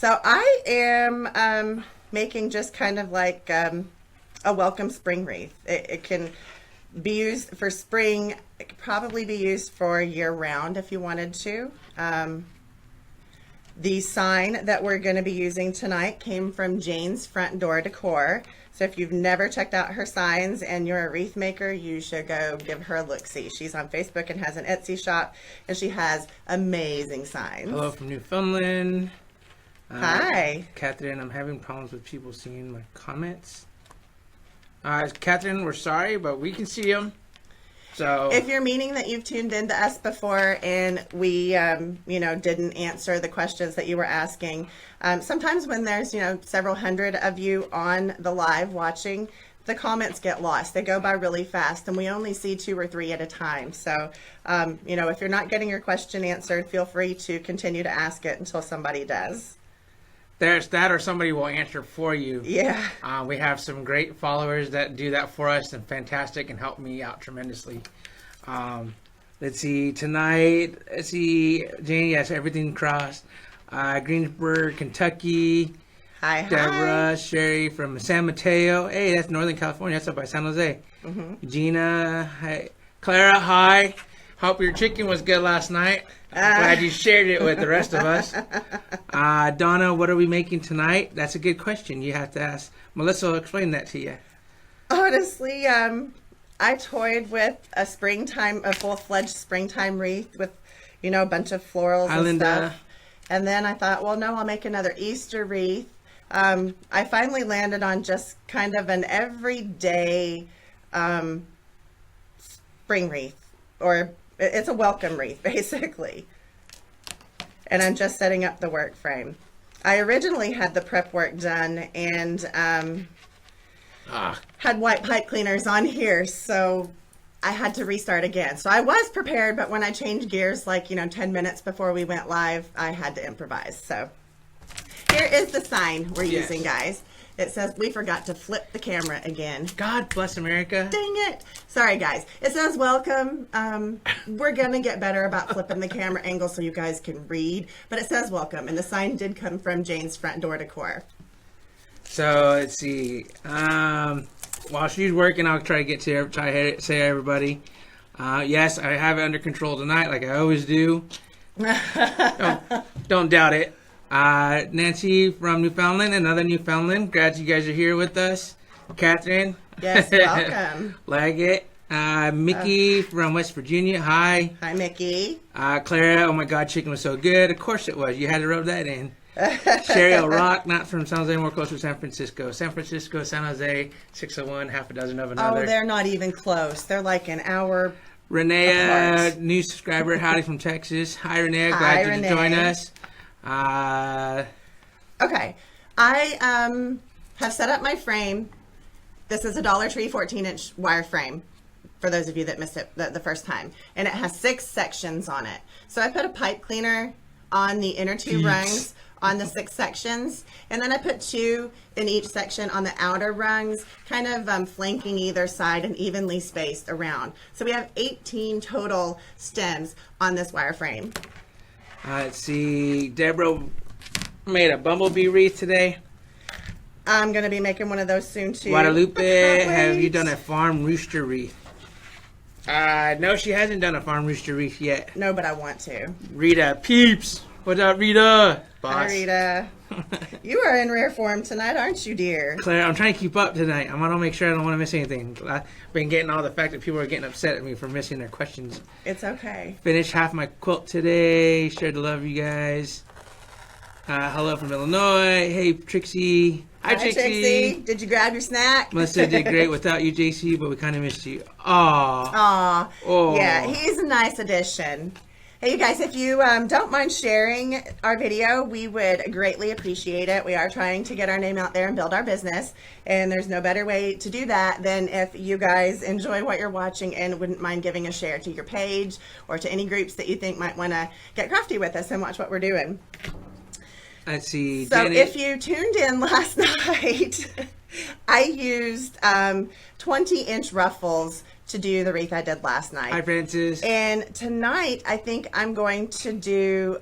So I am making just kind of like a welcome spring wreath. It can be used for spring. It could probably be used for year round if you wanted to. The sign that we're going to be using tonight came from Jane's Front Door Decor. So if you've never checked out her signs and you're a wreath maker, you should go give her a look-see. She's on Facebook and has an Etsy shop, and she has amazing signs. Hello from Newfoundland. Hi. Catherine, I'm having problems with people seeing my comments. Catherine, we're sorry, but we can see them. So if you're meaning that you've tuned in to us before and we, didn't answer the questions that you were asking, sometimes when there's, several hundred of you on the live watching, the comments get lost. They go by really fast, and we only see 2 or 3 at a time. So, if you're not getting your question answered, feel free to continue to ask it until somebody does. There's that, or somebody will answer for you. Yeah. We have some great followers that do that for us, and fantastic, and help me out tremendously. Let's see, tonight, Jane, yes, everything crossed. Greensburg, Kentucky. Hi. Deborah, Sherry from San Mateo. Hey, that's Northern California. That's up by San Jose. Mm-hmm. Gina, hi. Clara, hi. Hope your chicken was good last night. I'm glad you shared it with the rest of us. Donna, what are we making tonight? That's a good question. You have to ask. Melissa will explain that to you. Honestly, I toyed with a full-fledged springtime wreath with, a bunch of florals and stuff. And then I thought, well, no, I'll make another Easter wreath. I finally landed on just kind of an everyday spring wreath, or it's a welcome wreath, basically. And I'm just setting up the work frame. I originally had the prep work done and had white pipe cleaners on here, so I had to restart again. So I was prepared, but when I changed gears, 10 minutes before we went live, I had to improvise. So here is the sign we're using, guys. It says, we forgot to flip the camera again. God bless America. Dang it. Sorry, guys. It says welcome. We're going to get better about flipping the camera angle so you guys can read. But it says welcome. And the sign did come from Jane's Front Door Decor. So, let's see. While she's working, I'll try to say everybody. Yes, I have it under control tonight, like I always do. Don't doubt it. Nancy from Newfoundland, another Newfoundland. Glad you guys are here with us. Catherine. Yes, welcome. Leggett. Mickey from West Virginia. Hi. Hi, Mickey. Clara. Oh my God, chicken was so good. Of course it was. You had to rub that in. Sherry Rock, not from San Jose, more closer to San Francisco. San Francisco, San Jose, 601, half a dozen of another. Oh, they're not even close. They're like an hour. Renee, new subscriber. Howdy from Texas. Hi, Renee. Glad you could join us. Okay, I have set up my frame. This is a Dollar Tree 14-inch wire frame, for those of you that missed it the first time. And it has 6 sections on it. So I put a pipe cleaner on the inner 2 rungs on the 6 sections. And then I put 2 in each section on the outer rungs, kind of flanking either side and evenly spaced around. So we have 18 total stems on this wire frame. Let's see. Deborah made a bumblebee wreath today. I'm going to be making one of those soon, too. Guadalupe, have you done a farm rooster wreath? No, she hasn't done a farm rooster wreath yet. No, but I want to. Rita, peeps. What's up, Rita? Boss. Hi, Rita. You are in rare form tonight, aren't you, dear? Claire, I'm trying to keep up tonight. I'm going to make sure I don't want to miss anything. I've been getting all the fact that people are getting upset at me for missing their questions. It's okay. Finished half my quilt today. Shared the love, you guys. Hello from Illinois. Hey, Trixie. Hi, Trixie. Did you grab your snack? Melissa did great without you, JC, but we kind of missed you. Aw. Oh. Yeah, he's a nice addition. Hey, you guys, if you don't mind sharing our video, we would greatly appreciate it. We are trying to get our name out there and build our business, and there's no better way to do that than if you guys enjoy what you're watching and wouldn't mind giving a share to your page or to any groups that you think might want to get crafty with us and watch what we're doing. Let's see. So if you tuned in last night, I used 20-inch ruffles to do the wreath I did last night. Hi, Francis. And tonight, I think I'm going to do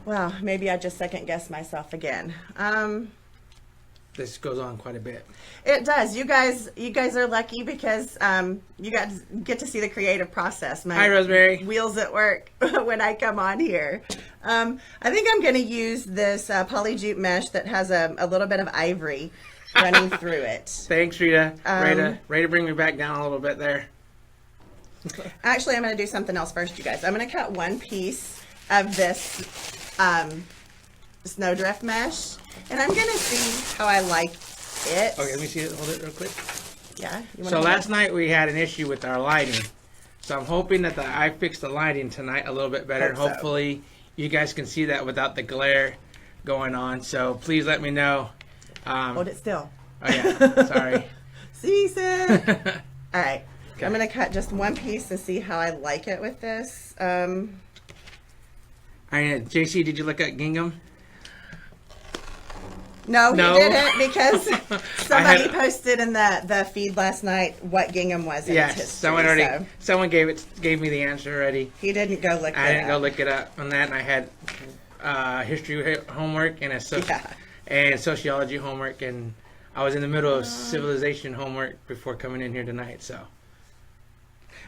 Well, maybe I just second guessed myself again. This goes on quite a bit. It does. You guys are lucky because you get to see the creative process. My Hi, Rosemary. wheels at work when I come on here. I think I'm going to use this poly jute mesh that has a little bit of ivory running through it. Thanks, Rita. Ready to bring me back down a little bit there. Actually, I'm going to do something else first, you guys. I'm going to cut one piece of this snowdrift mesh, and I'm going to see how I like it. Okay, let me see it. Hold it real quick. Yeah. So last night we had an issue with our lighting. So I'm hoping that I fixed the lighting tonight a little bit better. And hopefully you guys can see that without the glare going on. So please let me know. Hold it still. Oh, yeah. Sorry. See, sis. All right. Okay. I'm going to cut just one piece and see how I like it with this. All right, JC, did you look at gingham? No, he No. didn't because somebody posted in the feed last night what gingham was in its Yes, history. someone gave me the answer already. He didn't go look I it didn't go up. look it up on that, and I had history homework and Yeah. and sociology homework, and I was in the middle of civilization homework before coming in here tonight. So,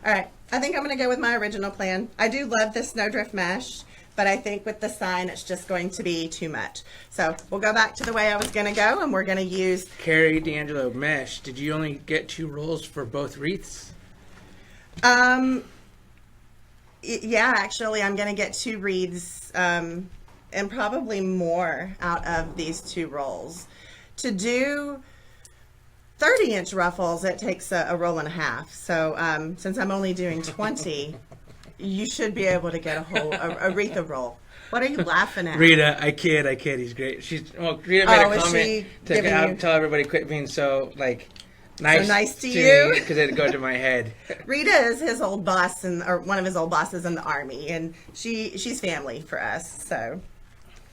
All right. I think I'm going to go with my original plan. I do love this snowdrift mesh, but I think with the sign, it's just going to be too much. So we'll go back to the way I was going to go, and we're going to use... Carrie D'Angelo mesh. Did you only get 2 rolls for both wreaths? Yeah, actually, I'm going to get 2 wreaths and probably more out of these 2 rolls. To do 30-inch ruffles, it takes a roll and a half. So since I'm only doing 20, you should be able to get a wreath of roll. What are you laughing at? Rita, I kid. He's great. Rita made a comment to tell everybody quit being so nice to you because it go to my head. Rita is his old boss or one of his old bosses in the Army, and she's family for us. So,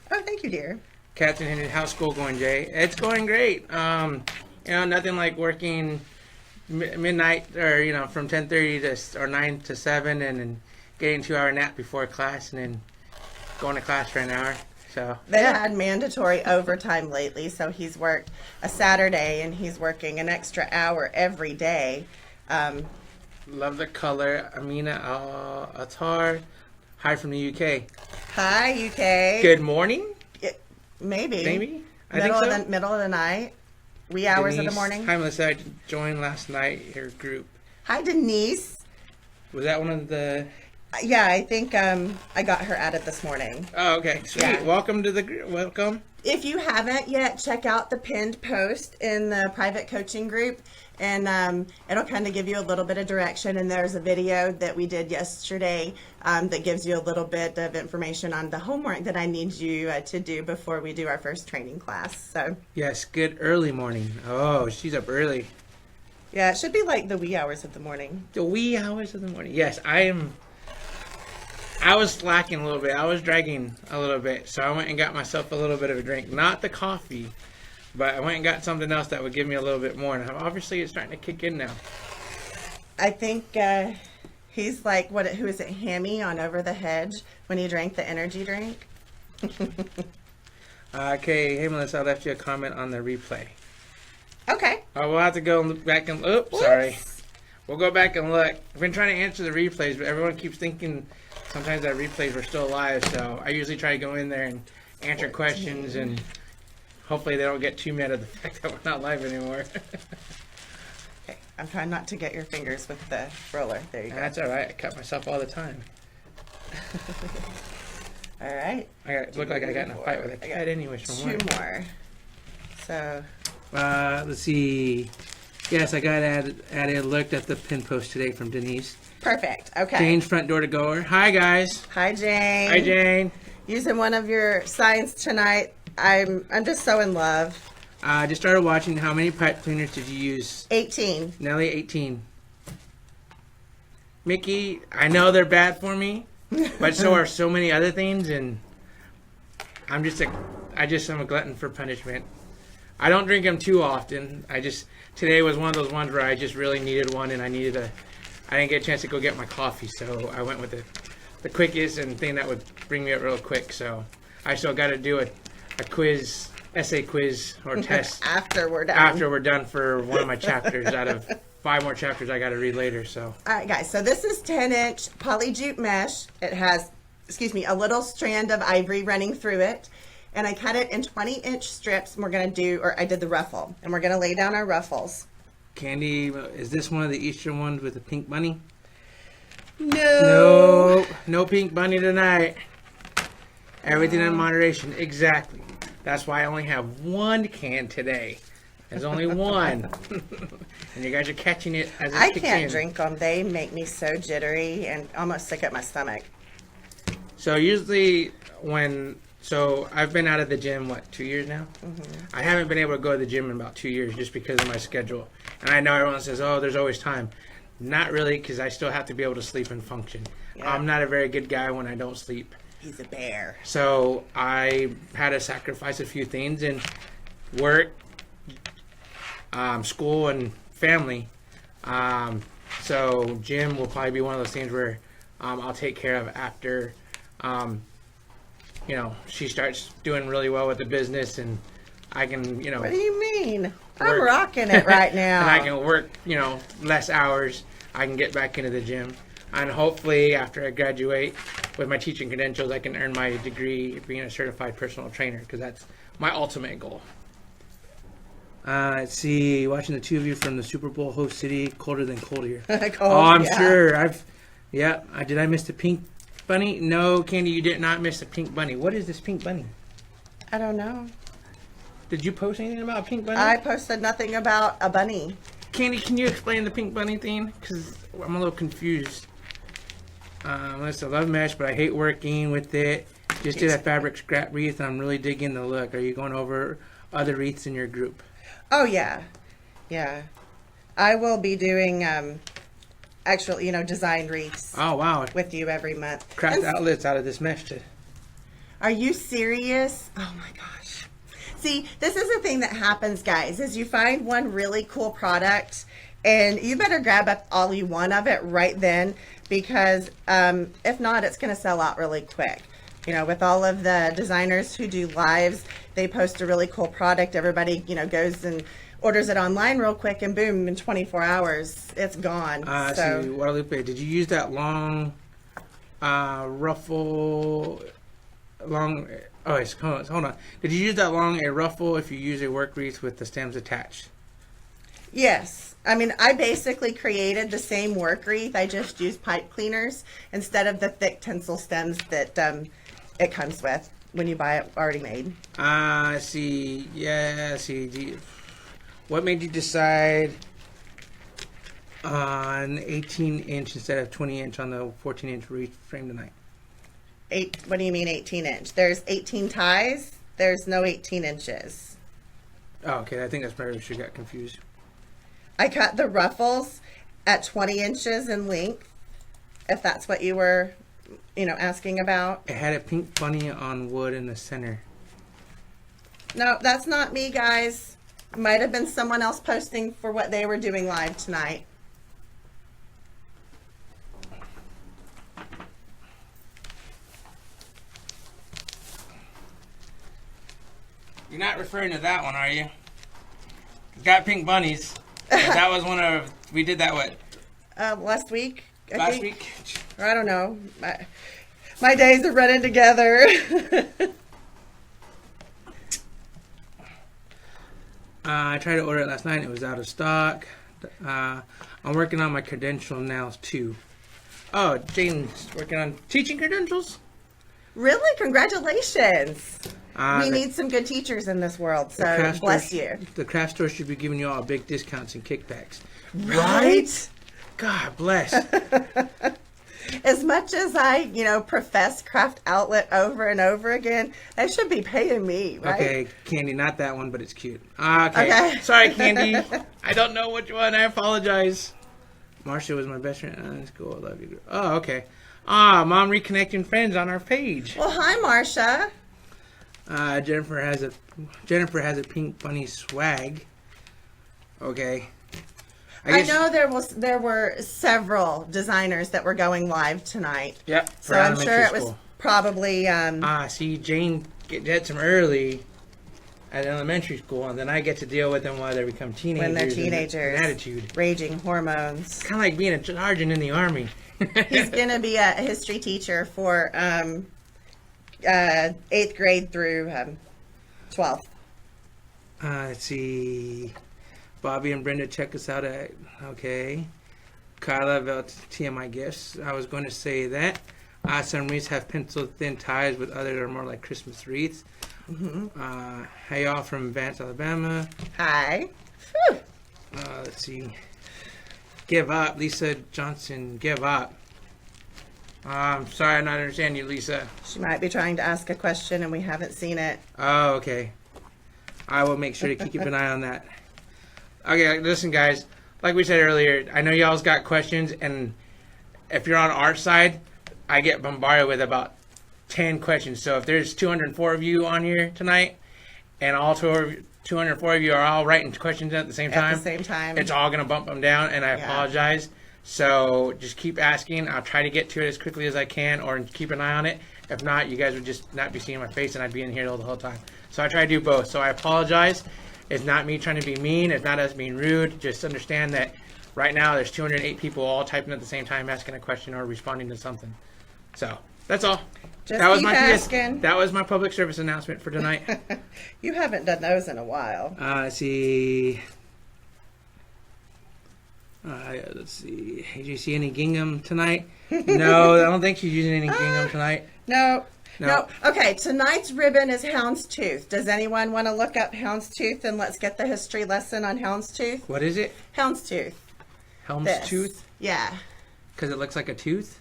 thank you, dear. Captain Henry, how's school going, Jay? It's going great. Nothing like working midnight or from 10:30 or 9 to 7, and then getting a 2-hour nap before class, and then going to class for an hour. So they had mandatory overtime lately, so he's worked a Saturday and he's working an extra hour every day. Love the color, Amina Attar. Hi from the UK. Hi, UK. Good morning. Maybe. I think so. Middle of the night. Wee hours of the morning. Hi, Melissa. I joined last night. Your group. Hi, Denise. Was that one of the? Yeah, I think I got her added this morning. Oh, okay. Sweet. Yeah. Welcome to the group. Welcome. If you haven't yet, check out the pinned post in the private coaching group, and it'll kind of give you a little bit of direction. And there's a video that we did yesterday that gives you a little bit of information on the homework that I need you to do before we do our first training class. So yes, good early morning. Oh, she's up early. Yeah, it should be like the wee hours of the morning. The wee hours of the morning. Yes, I was slacking a little bit. I was dragging a little bit. So I went and got myself a little bit of a drink. Not the coffee, but I went and got something else that would give me a little bit more. And obviously it's starting to kick in now. I think he's like, who is it, Hammy on Over the Hedge when he drank the energy drink? Okay, hey Melissa, I left you a comment on the replay. Okay. We'll have to go and look back and... Oops, sorry. We'll go back and look. I've been trying to answer the replays, but everyone keeps thinking sometimes that replays were still live, so I usually try to go in there and answer questions, and hopefully they don't get too mad at the fact that we're not live anymore. Okay, I'm trying not to get your fingers with the roller. There you go. That's all right. I cut myself all the time. All right. I look like I got in a fight with a cat anyways from work. 2 more. So... let's see. Yes, I got added. Looked at the pin post today from Denise. Perfect. Okay. Jane's front door to goer. Hi guys. Hi Jane. Hi Jane. Using one of your signs tonight. I'm just so in love. I just started watching. How many pipe cleaners did you use? 18. Nelly, 18. Mickey, I know they're bad for me, but so are so many other things, and I'm a glutton for punishment. I don't drink them too often. Today was one of those ones where I just really needed one, and I didn't get a chance to go get my coffee, so I went with the quickest and thing that would bring me up real quick. So I still got to do a quiz, essay quiz or test After we're done. after we're done for one of my chapters out of 5 more chapters I got to read later. So. All right, guys. So this is 10-inch poly jute mesh. It has, a little strand of ivory running through it. And I cut it in 20-inch strips. And I did the ruffle. And we're going to lay down our ruffles. Candy, is this one of the Easter ones with the pink bunny? No. No pink bunny tonight. Everything in moderation. Exactly. That's why I only have 1 can today. There's only 1. And you guys are catching it as it I kicks can't in. drink them. They make me so jittery and almost sick at my stomach. So usually so I've been out of the gym, 2 years now? Mm-hmm. I haven't been able to go to the gym in about 2 years just because of my schedule. And I know everyone says, oh, there's always time. Not really, because I still have to be able to sleep and function. Yeah. I'm not a very good guy when I don't sleep. He's a bear. So I had to sacrifice a few things and work, school, and family. So gym will probably be one of those things where I'll take care of after, she starts doing really well with the business, and I can, What do you mean? work. I'm rocking it right now. And I can work, less hours. I can get back into the gym. And hopefully after I graduate with my teaching credentials, I can earn my degree being a certified personal trainer, because that's my ultimate goal. Let's see, watching the two of you from the Super Bowl host city, colder than cold here. I'm sure. Did I miss the pink bunny? No, Candy, you did not miss the pink bunny. What is this pink bunny? I don't know. Did you post anything about a pink bunny? I posted nothing about a bunny. Candy, can you explain the pink bunny thing? Because I'm a little confused. Listen, I love mesh, but I hate working with it. Just did a fabric scrap wreath, and I'm really digging the look. Are you going over other wreaths in your group? Oh, yeah. Yeah. I will be doing actual, design wreaths. Oh, wow. With you every month. Craft outlets out of this mesh. Are you serious? Oh, my gosh. See, this is the thing that happens, guys, is you find one really cool product, and you better grab up all you want of it right then, because if not, it's going to sell out really quick. With all of the designers who do lives, they post a really cool product. Everybody, goes and orders it online real quick, and boom, in 24 hours, it's gone. See, Guadalupe, did you use that long ruffle, oh, hold on. Did you use that long a ruffle if you use a work wreath with the stems attached? Yes. I mean, I basically created the same work wreath. I just used pipe cleaners instead of the thick tinsel stems that it comes with when you buy it already made. See. Yeah, see. What made you decide on 18-inch instead of 20-inch on the 14-inch wreath frame tonight? What do you mean 18-inch? There's 18 ties. There's no 18 inches. Oh, okay. I think that's probably where she got confused. I cut the ruffles at 20 inches in length, if that's what you were, asking about. It had a pink bunny on wood in the center. No, that's not me, guys. Might have been someone else posting for what they were doing live tonight. You're not referring to that one, are you? It's got pink bunnies. That was we did that last week? Last week? Or I don't know. My days are running together. I tried to order it last night. It was out of stock. I'm working on my credential now, too. Oh, Jane's working on teaching credentials? Really? Congratulations. We need some good teachers in this world, so bless you. The craft store should be giving you all big discounts and kickbacks. Right? God bless. As much as I, profess Craft Outlet over and over again, they should be paying me, right? Okay, Candy, not that one, but it's cute. Okay. Sorry, Candy. I don't know which one. I apologize. Marcia was my best friend in school. I love you. Oh, okay. Mom reconnecting friends on our page. Well, hi, Marcia. Jennifer has a pink bunny swag. Okay. I know there were several designers that were going live tonight. Yep. So I'm sure it was Probably. See, Jane gets them early at elementary school, and then I get to deal with them while they become teenagers. When they're teenagers. And attitude. Raging hormones. Kind of like being a sergeant in the Army. He's going to be a history teacher for 8th grade through 12th. Let's see. Bobby and Brenda check us out at, okay. Kyla about TMI gifts. I was going to say that. Some wreaths have pencil thin ties, with others are more like Christmas wreaths. Mm-hmm. Hey, y'all from Vance, Alabama. Hi. Let's see. Give up. Lisa Johnson, give up. I'm sorry, I'm not understanding you, Lisa. She might be trying to ask a question and we haven't seen it. Oh, okay. I will make sure to keep an eye on that. Okay, listen, guys. Like we said earlier, I know y'all's got questions, and if you're on our side, I get bombarded with about 10 questions. So if there's 204 of you on here tonight, and all 204 of you are all writing questions at the same time, it's all going to bump them down, and I apologize. So just keep asking. I'll try to get to it as quickly as I can, or keep an eye on it. If not, you guys would just not be seeing my face, and I'd be in here the whole time. So I try to do both. So I apologize. It's not me trying to be mean. It's not us being rude. Just understand that right now there's 208 people all typing at the same time, asking a question or responding to something. So that's all. Just that was keep my asking. That was my public service announcement for tonight. You haven't done those in a while. Let's see. Let's see. Did you see any gingham tonight? No, I don't think she's using any gingham tonight. No. Okay, tonight's ribbon is houndstooth. Does anyone want to look up houndstooth, and let's get the history lesson on houndstooth? What is it? Houndstooth. Helmstooth? Yeah. Because it looks like a tooth?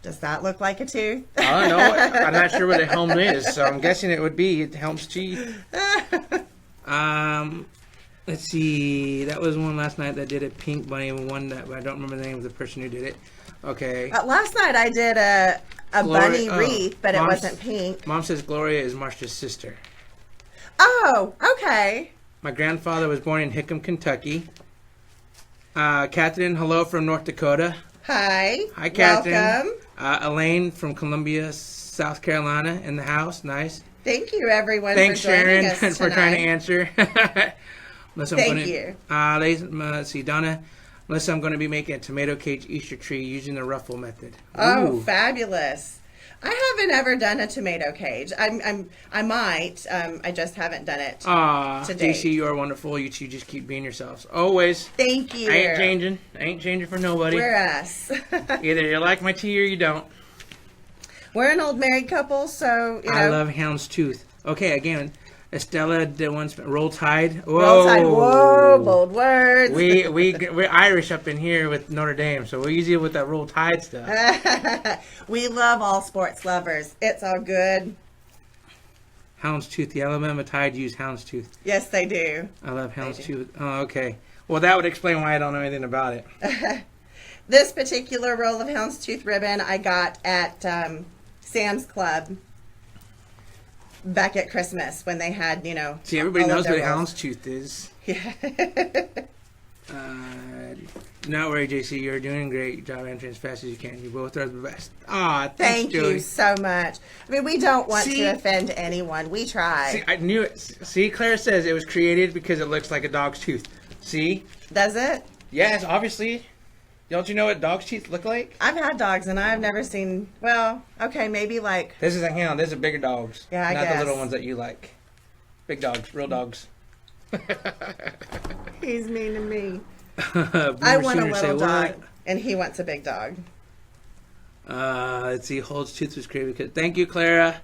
Does that look like a tooth? I don't know. I'm not sure what a helm is, so I'm guessing it would be helm's teeth. Let's see. That was one last night that did a pink bunny, one that I don't remember the name of the person who did it. Okay. Last night I did a bunny wreath, but it wasn't pink. Mom says Gloria is Marsha's sister. Oh, okay. My grandfather was born in Hickam, Kentucky. Catherine, hello from North Dakota. Hi. Hi, Catherine. Welcome. Elaine from Columbia, South Carolina, in the house. Nice. Thank you, everyone. Thanks, for joining Sharon, us tonight. for trying to answer. Thank you. Let's see, Donna. Melissa, I'm going to be making a tomato cage Easter tree using the ruffle method. Oh, Ooh. fabulous! I haven't ever done a tomato cage. I might. I just haven't done it. Aw, to date. JC, you are wonderful. You two just keep being yourselves. Always. Thank you. I ain't changing. I ain't changing for nobody. We're us. Either you like my tea or you don't. We're an old married couple, so you know. I love houndstooth. Okay, again, Estella did once Roll Tide. Whoa. Roll Tide. Whoa, bold words. We're Irish up in here with Notre Dame, so we're easy with that Roll Tide stuff. We love all sports lovers. It's all good. Houndstooth. The Alabama Tide use houndstooth. Yes, they do. I love houndstooth. Oh, okay. Well, that would explain why I don't know anything about it. This particular roll of houndstooth ribbon I got at Sam's Club back at Christmas when they had, See, everybody all of knows their what rolls. houndstooth is. Yeah. Not worry, JC. You're doing a great job answering as fast as you can. You both are the best. Thank Joey. you so much. I mean, we don't want to offend anyone. We try. See, I knew it. See, Claire says it was created because it looks like a dog's tooth. See? Does it? Yes, obviously. Don't you know what dog's teeth look like? I've had dogs and I've never seen, well, okay, maybe like... This is a hound. These are bigger dogs. Yeah, I Not guess. the little ones that you like. Big dogs. Real dogs. He's mean to me. Boomer I want a Sooner say little dog, what? and he wants a big dog. Let's see. Holds tooth was created because. Thank you, Clara.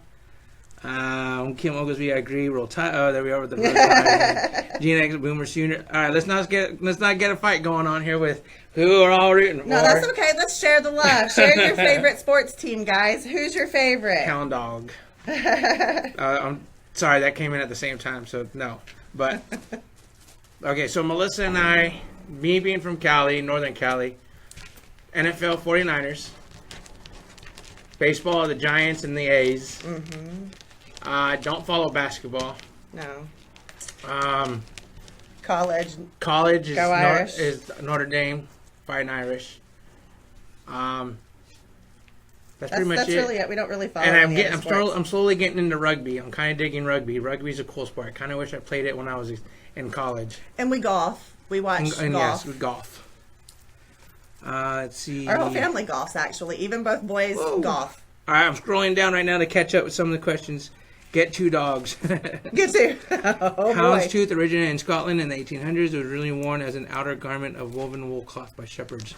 Kim Oglesby, I agree. Roll Tide. Oh, there we are with the Roll Tide. Gene X, Boomer Sooner. All right, let's not get a fight going on here with who are all rooting for. No, that's okay. Let's share the love. Share your favorite sports team, guys. Who's your favorite? Hound dog. I'm sorry, that came in at the same time, so no. But okay, so Melissa and I, me being from Cali, Northern Cali, NFL 49ers, baseball, the Giants and the A's. Mm-hmm. Don't follow basketball. No. College is Go Irish. is Notre Dame, fighting Irish. That's pretty much it. That's really it. We don't really follow And any other sports. I'm slowly getting into rugby. I'm kind of digging rugby. Rugby's a cool sport. I kind of wish I played it when I was in college. And we golf. We watch And golf. yes, we golf. Let's see. Our whole family golfs, actually. Even both boys golf. All right, I'm scrolling down right now to catch up with some of the questions. Get two dogs. Get to. Oh, boy. Houndstooth originated in Scotland in the 1800s. It was originally worn as an outer garment of woven wool cloth by shepherds.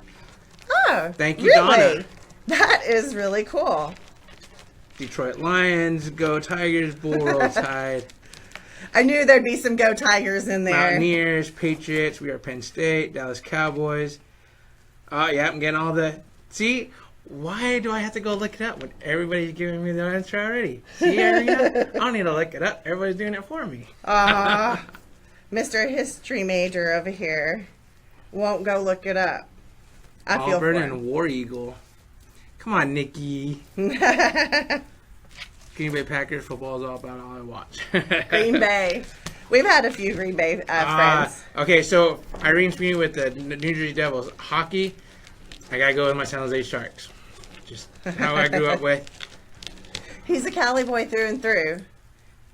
Oh, Thank you, really? Donna. That is really cool. Detroit Lions, Go Tigers, Bull Roll Tide. I knew there'd be some Go Tigers in there. Mountaineers, Patriots, We Are Penn State, Dallas Cowboys. Yeah, I'm getting all the... See, why do I have to go look it up when everybody's giving me the answer already? See, Arena? I don't need to look it up. Everybody's doing it for me. Mr. History Major over here won't go look it up. I feel for Auburn him. and War Eagle. Come on, Nikki. Green Bay Packers football is all about all I watch. Green Bay. We've had a few Green Bay friends. Okay, so Irene's meeting with the New Jersey Devils. Hockey, I gotta go with my San Jose Sharks. Just how I grew up with. He's a Cali boy through and through,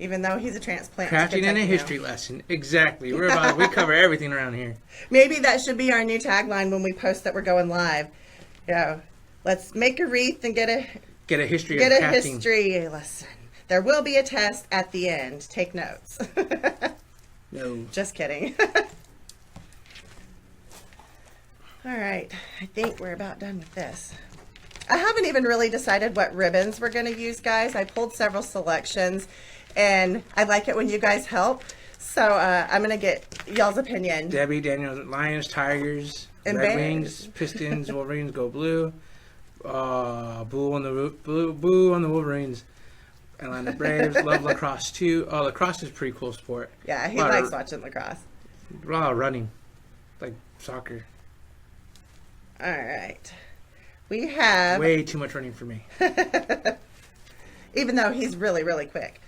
even though he's a transplant. Crafting and a history lesson. Exactly. We cover everything around here. Maybe that should be our new tagline when we post that we're going live. Let's make a wreath and get a history of crafting. history lesson. There will be a test at the end. Take notes. No. Just kidding. All right. I think we're about done with this. I haven't even really decided what ribbons we're going to use, guys. I pulled several selections, and I like it when you guys help. So I'm going to get y'all's opinion. Debbie, Daniel, Lions, Tigers, And Red Bears. Wings, Pistons, Wolverines go blue. Boo on the Wolverines. Atlanta Braves. Love lacrosse too. Oh, lacrosse is a pretty cool sport. Yeah, he A lot likes of- watching lacrosse. A lot of running, like soccer. All right. We have, Way too much running for me. even though he's really, really quick.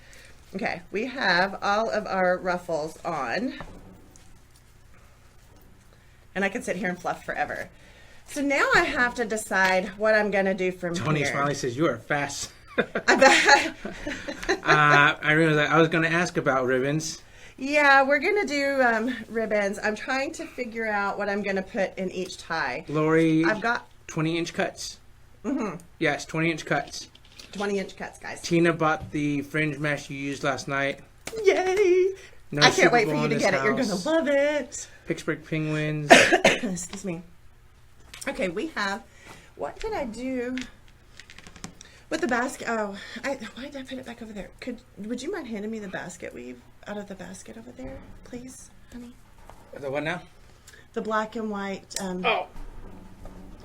Okay, we have all of our ruffles on. And I can sit here and fluff forever. So now I have to decide what I'm going to do from Tony here. Smiley says you are fast. I bet. I realized I was going to ask about ribbons. Yeah, we're going to do ribbons. I'm trying to figure out what I'm going to put in each tie. Lori, I've got 20-inch cuts. Mm-hmm. Yes, 20-inch cuts. 20-inch cuts, guys. Tina bought the fringe mesh you used last night. Yay! No I can't Super wait for Bowl you in to this get it. You're going to house. love it. Pittsburgh Penguins. Excuse me. Okay, we have, what did I do with the basket? Oh, why did I put it back over there? Would you mind handing me the basket weave out of the basket over there, please, honey? The what now? The black and white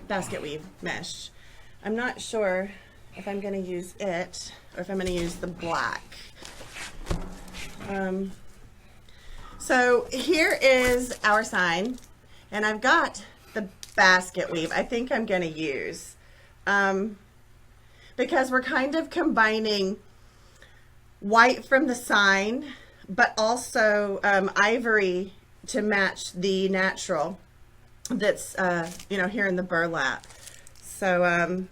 basket weave mesh. I'm not sure if I'm going to use it or if I'm going to use the black. So here is our sign, and I've got the basket weave. I think I'm going to use because we're kind of combining white from the sign, but also ivory to match the natural that's here in the burlap. So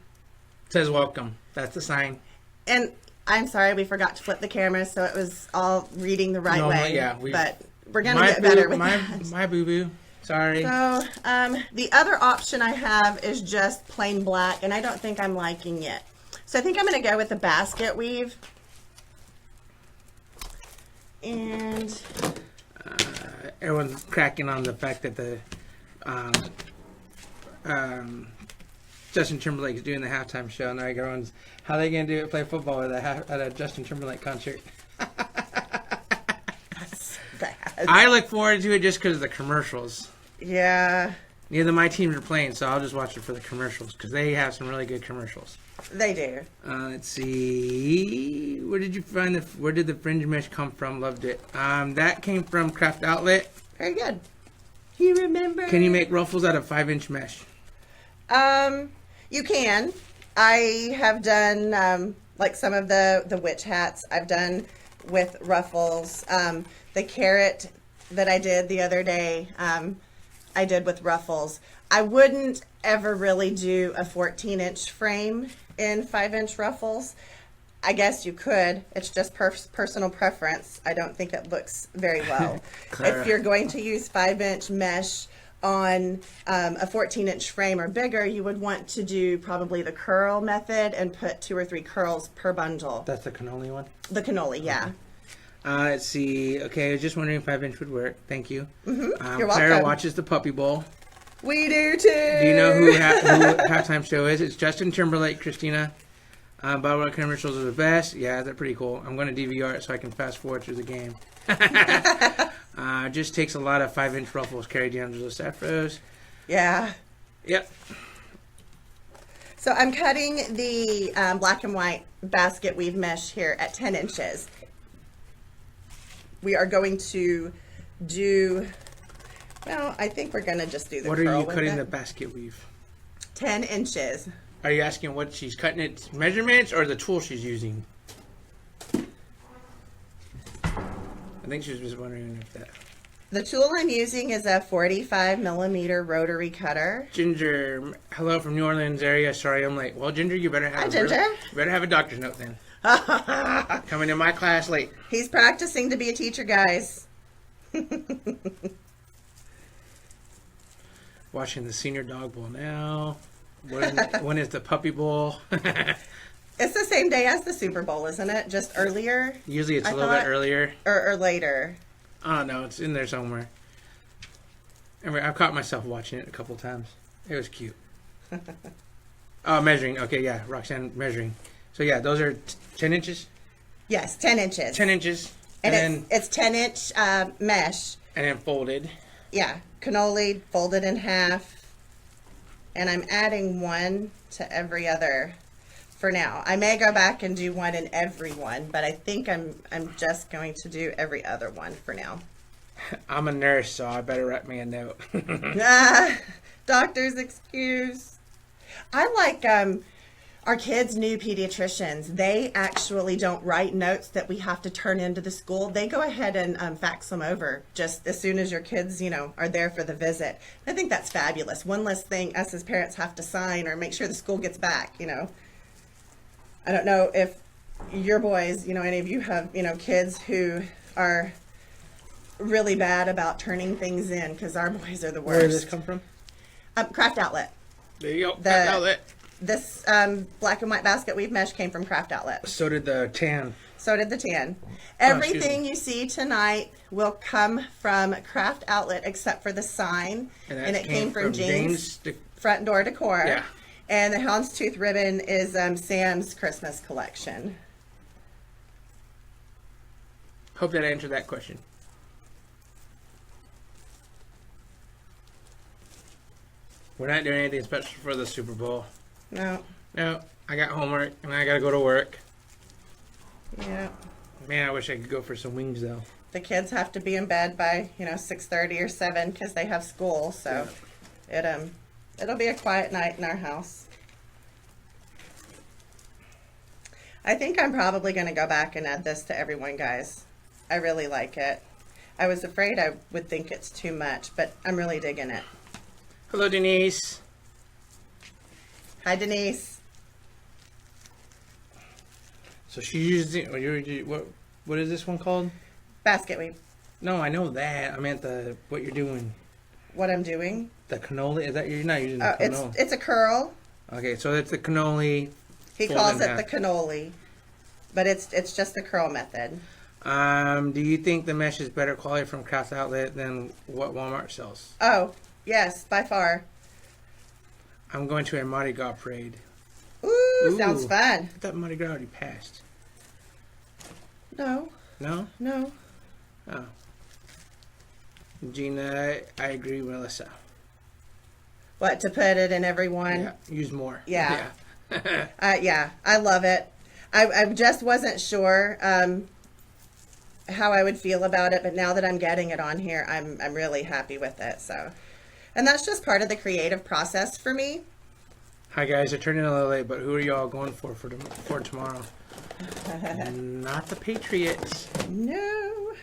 Says welcome. That's the sign. and I'm sorry we forgot to flip the camera, so it was all reading the right way. Yeah, but we're gonna get better with that. My boo boo. Sorry. So the other option I have is just plain black, and I don't think I'm liking it. So I think I'm going to go with the basket weave. And Everyone's cracking on the fact that the Justin Timberlake's doing the halftime show, and like everyone's, how are they going to do it? Play football at a Justin Timberlake concert? that's bad. I look forward to it just because of the commercials. Yeah, Neither of my teams are playing, so I'll just watch it for the commercials because they have some really good commercials. they do. Let's see. Where did you find where did the fringe mesh come from? Loved it. That came from Craft Outlet. Very good. You remember? Can you make ruffles out of 5-inch mesh? You can. I have done like some of the witch hats I've done with ruffles. The carrot that I did the other day, I did with ruffles. I wouldn't ever really do a 14-inch frame in 5-inch ruffles. I guess you could. It's just personal preference. I don't think it looks very well. If you're going to use 5-inch mesh on a 14-inch frame or bigger, you would want to do probably the curl method and put 2 or 3 curls per bundle. That's the cannoli one? The cannoli, yeah. Let's see. Okay, I was just wondering if 5-inch would work. Thank you. You're Clara welcome. watches the Puppy Bowl. We do too. Do you know who halftime show is? It's Justin Timberlake, Christina. Bob commercials are the best. Yeah, they're pretty cool. I'm going to DVR it so I can fast forward through the game. Just takes a lot of 5-inch ruffles, Carrie D'Angelo's afros. Yeah. Yep. So I'm cutting the black and white basket weave mesh here at 10 inches. We are going to do, well, I think we're going to just do the What curl are you with cutting it. the basket weave? 10 inches. Are you asking what she's cutting it, measurements, or the tool she's using? I think she was just wondering if that. The tool I'm using is a 45mm rotary cutter. Ginger, hello from New Orleans area. Sorry I'm late. Well, Ginger, you better have Hi, Ginger. you better have a doctor's note then. Coming in my class late. He's practicing to be a teacher, guys. Watching the senior dog bowl now. When is the puppy bowl? It's the same day as the Super Bowl, isn't it? Just earlier? Usually it's I a little bit thought- earlier. Or later. Oh no, it's in there somewhere. Anyway, I've caught myself watching it a couple times. It was cute. Oh, measuring. Okay, yeah, Roxanne measuring. So yeah, those are 10 inches. Yes, 10 inches. 10 inches, And then it's 10-inch mesh. and then folded. Yeah, cannoli folded in half. And I'm adding one to every other for now. I may go back and do one in every one, but I think I'm just going to do every other one for now. I'm a nurse, so I better write me a note. Doctor's excuse. I like our kids' new pediatricians. They actually don't write notes that we have to turn into the school. They go ahead and fax them over just as soon as your kids, are there for the visit. I think that's fabulous. One less thing us as parents have to sign or make sure the school gets back, I don't know if your boys, any of you have, kids who are really bad about turning things in, because our boys are the worst. Where does this come from? Craft Outlet. There you go. The- Craft Outlet. This black and white basket weave mesh came from Craft Outlet. So did the tan. So did the tan. excuse Everything you see tonight will come from Craft Outlet except for the sign. that And it came from Jane's the- Front Door Decor. Yeah. And the houndstooth ribbon is Sam's Christmas collection. Hope that answered that question. We're not doing anything special for the Super Bowl. No. No, I got homework and I gotta go to work. Yeah. Man, I wish I could go for some wings though. The kids have to be in bed by 6:30 or 7 because they have school. So it'll be a quiet night in our house. I think I'm probably going to go back and add this to everyone, guys. I really like it. I was afraid I would think it's too much, but I'm really digging it. Hello, Denise. Hi, Denise. So she's using what is this one called? Basket weave. No, I know that. I meant what you're doing. What I'm doing? The cannoli. Is that you're not using the cannoli? It's a curl. Okay, so it's the cannoli. He Fold calls in it the half. cannoli, but it's just the curl method. Do you think the mesh is better quality from Craft Outlet than what Walmart sells? Oh, yes, by far. I'm going to a Mardi Gras parade. Ooh, sounds fun. I thought Mardi Gras already passed. No, No? no. Oh. Gina, I agree with Melissa. What, to put it in every one? Yeah, use more. Yeah. Yeah. Yeah, I love it. I just wasn't sure how I would feel about it, but now that I'm getting it on here, I'm really happy with it. So, and that's just part of the creative process for me. Hi guys, I turned in a little late, but who are y'all going for tomorrow? Not the Patriots. No.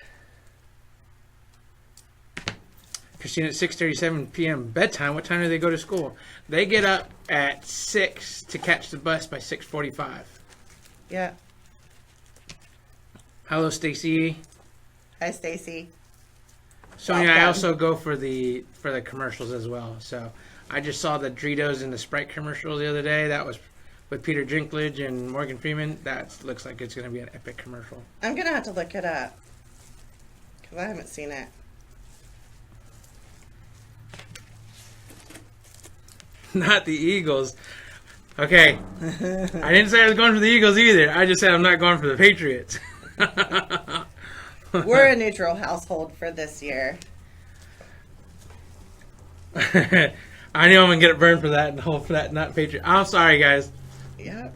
Christina, at 6:37 p.m. bedtime. What time do they go to school? They get up at 6 to catch the bus by 6:45. Yeah. Hello, Stacy. Hi, Stacy. Sonia, I also go for the commercials as well. So I just saw the Doritos and the Sprite commercial the other day. That was with Peter Dinklage and Morgan Freeman. That looks like it's going to be an epic commercial. I'm going to have to look it up because I haven't seen it. Not the Eagles. Okay. I didn't say I was going for the Eagles either. I just said I'm not going for the Patriots. We're a neutral household for this year. I knew I'm going to get burned for that not Patriot. I'm sorry, guys. Yeah.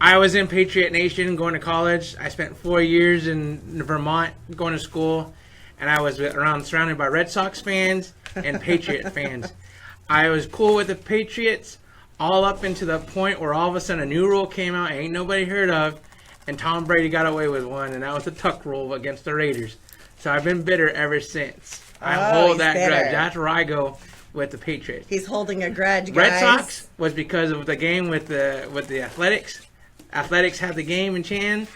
I was in Patriot Nation going to college. I spent 4 years in Vermont going to school, and I was surrounded by Red Sox fans and Patriot fans. I was cool with the Patriots all up into the point where all of a sudden a new rule came out ain't nobody heard of, and Tom Brady got away with one, and that was the tuck rule against the Raiders. So I've been bitter ever since. I hold that grudge. That's where I go with the Patriots. He's holding a grudge, guys. Red Sox was because of the game with the Athletics. Athletics had the game in Chan.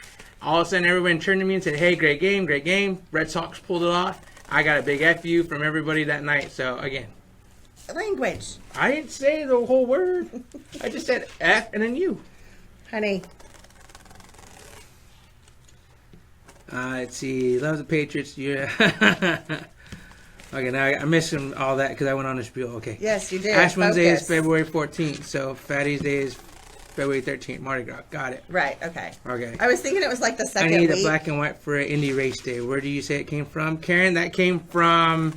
All of a sudden, everyone turned to me and said, "Hey, great game, great game." Red Sox pulled it off. I got a big FU from everybody that night. So again, language. I didn't say the whole word. I just said F and then U. Honey. Let's see. Love the Patriots. Yeah. Okay, now I'm missing all that because I went on a spiel. Okay. Yes, you did. Ash Wednesday is February 14th, so Fatty's Day is February 13th. Mardi Gras. Got it. Right, okay. Okay. I was thinking it was like the second I need week. a black and white for an indie race day. Where do you say it came from? Karen, that came from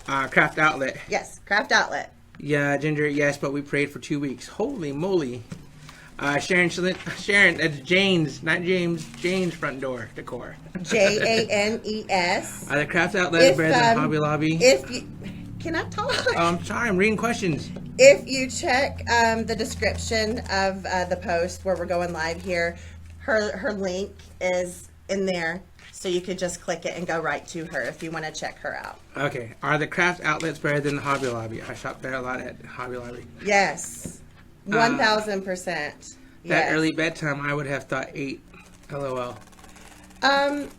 Craft Outlet. Yes, Craft Outlet. Yeah, Ginger, yes, but we prayed for 2 weeks. Holy moly. Sharon, that's Jane's, not James, Jane's front door decor. Janes. The Craft Outlet, bread and Hobby Lobby. Can I talk? I'm sorry, I'm reading questions. If you check the description of the post where we're going live here, her link is in there, so you could just click it and go right to her if you want to check her out. Okay. Are the Craft Outlets better than the Hobby Lobby? I shop there a lot at Hobby Lobby. Yes. 1,000%. That early bedtime, I would have thought 8. LOL.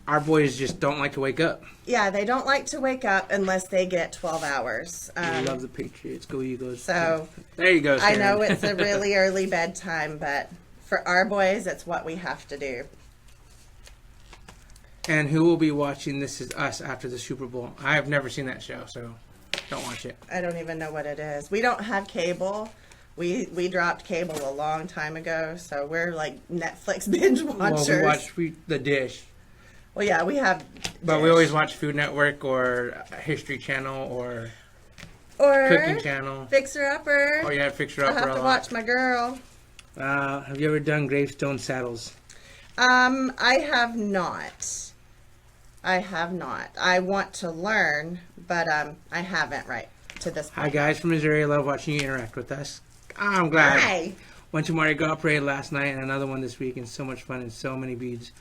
Our boys just don't like to wake up. Yeah, they don't like to wake up unless they get 12 hours. I love the Patriots. Go Eagles. So there you go, Sharon. I know it's a really early bedtime, but for our boys, it's what we have to do. And who will be watching This Is Us after the Super Bowl? I have never seen that show, so don't watch it. I don't even know what it is. We don't have cable. We dropped cable a long time ago, so we're like Netflix binge watchers. Well, we watch The Dish. Well, yeah, we have But Dish. we always watch Food Network or History Channel or Cooking Channel. Fixer Upper. Oh, yeah, Fixer Upper. I'll have to watch my girl. Have you ever done gravestone saddles? I have not. I want to learn, but I haven't right to this point. Hi, guys from Missouri. I love watching you interact with us. I'm glad. Hi. Went to Mardi Gras parade last night and another one this week, and so much fun and so many beads.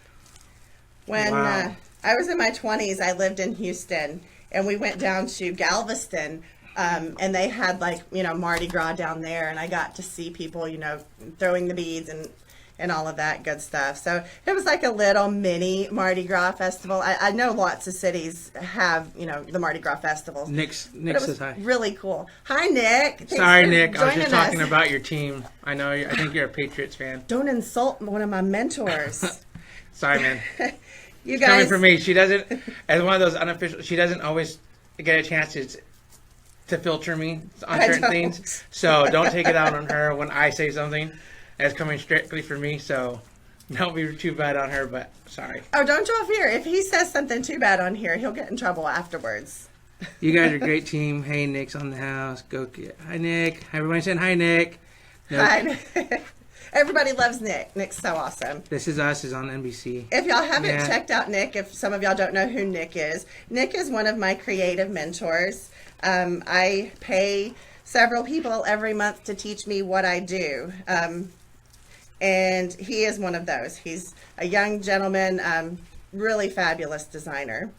When I was in my 20s, I lived in Houston, and we went down to Galveston, and they had Mardi Gras down there, and I got to see people, throwing the beads and all of that good stuff. So it was like a little mini Mardi Gras festival. I know lots of cities have, the Mardi Gras festivals. Nick says hi. Really cool. Hi, Nick. Thanks Sorry, for Nick. I was just joining talking us. about your team. I know. I think you're a Patriots fan. Don't insult one of my mentors. Sorry, man. You It's guys. coming from me. She doesn't, as one of those unofficial, she doesn't always get a chance to filter me on certain things. So don't take it out on her when I say something that's coming strictly for me. So don't be too bad on her, but sorry. Oh, don't draw fear. If he says something too bad on here, he'll get in trouble afterwards. You guys are a great team. Hey, Nick's on the house. Hi, Nick. Everybody saying hi, Nick. Nope. Hi. Everybody loves Nick. Nick's so awesome. This Is Us is on NBC. If y'all haven't Yeah. checked out Nick, if some of y'all don't know who Nick is one of my creative mentors. I pay several people every month to teach me what I do. And he is one of those. He's a young gentleman, really fabulous designer.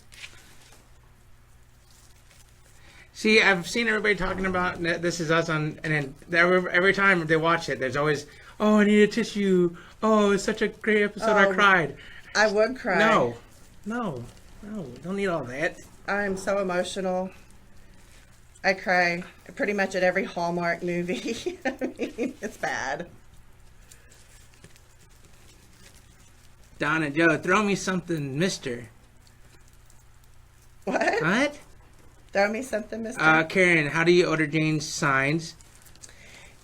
See, I've seen everybody talking about This Is Us and then every time they watch it, there's always, oh, I need a tissue. Oh, it's such a great episode. I cried. I would cry. No, don't need all that. I'm so emotional. I cry pretty much at every Hallmark movie. I mean, it's bad. Donna Joe, throw me something, mister. What? Throw me something, mister. Karen, how do you order Jane's signs?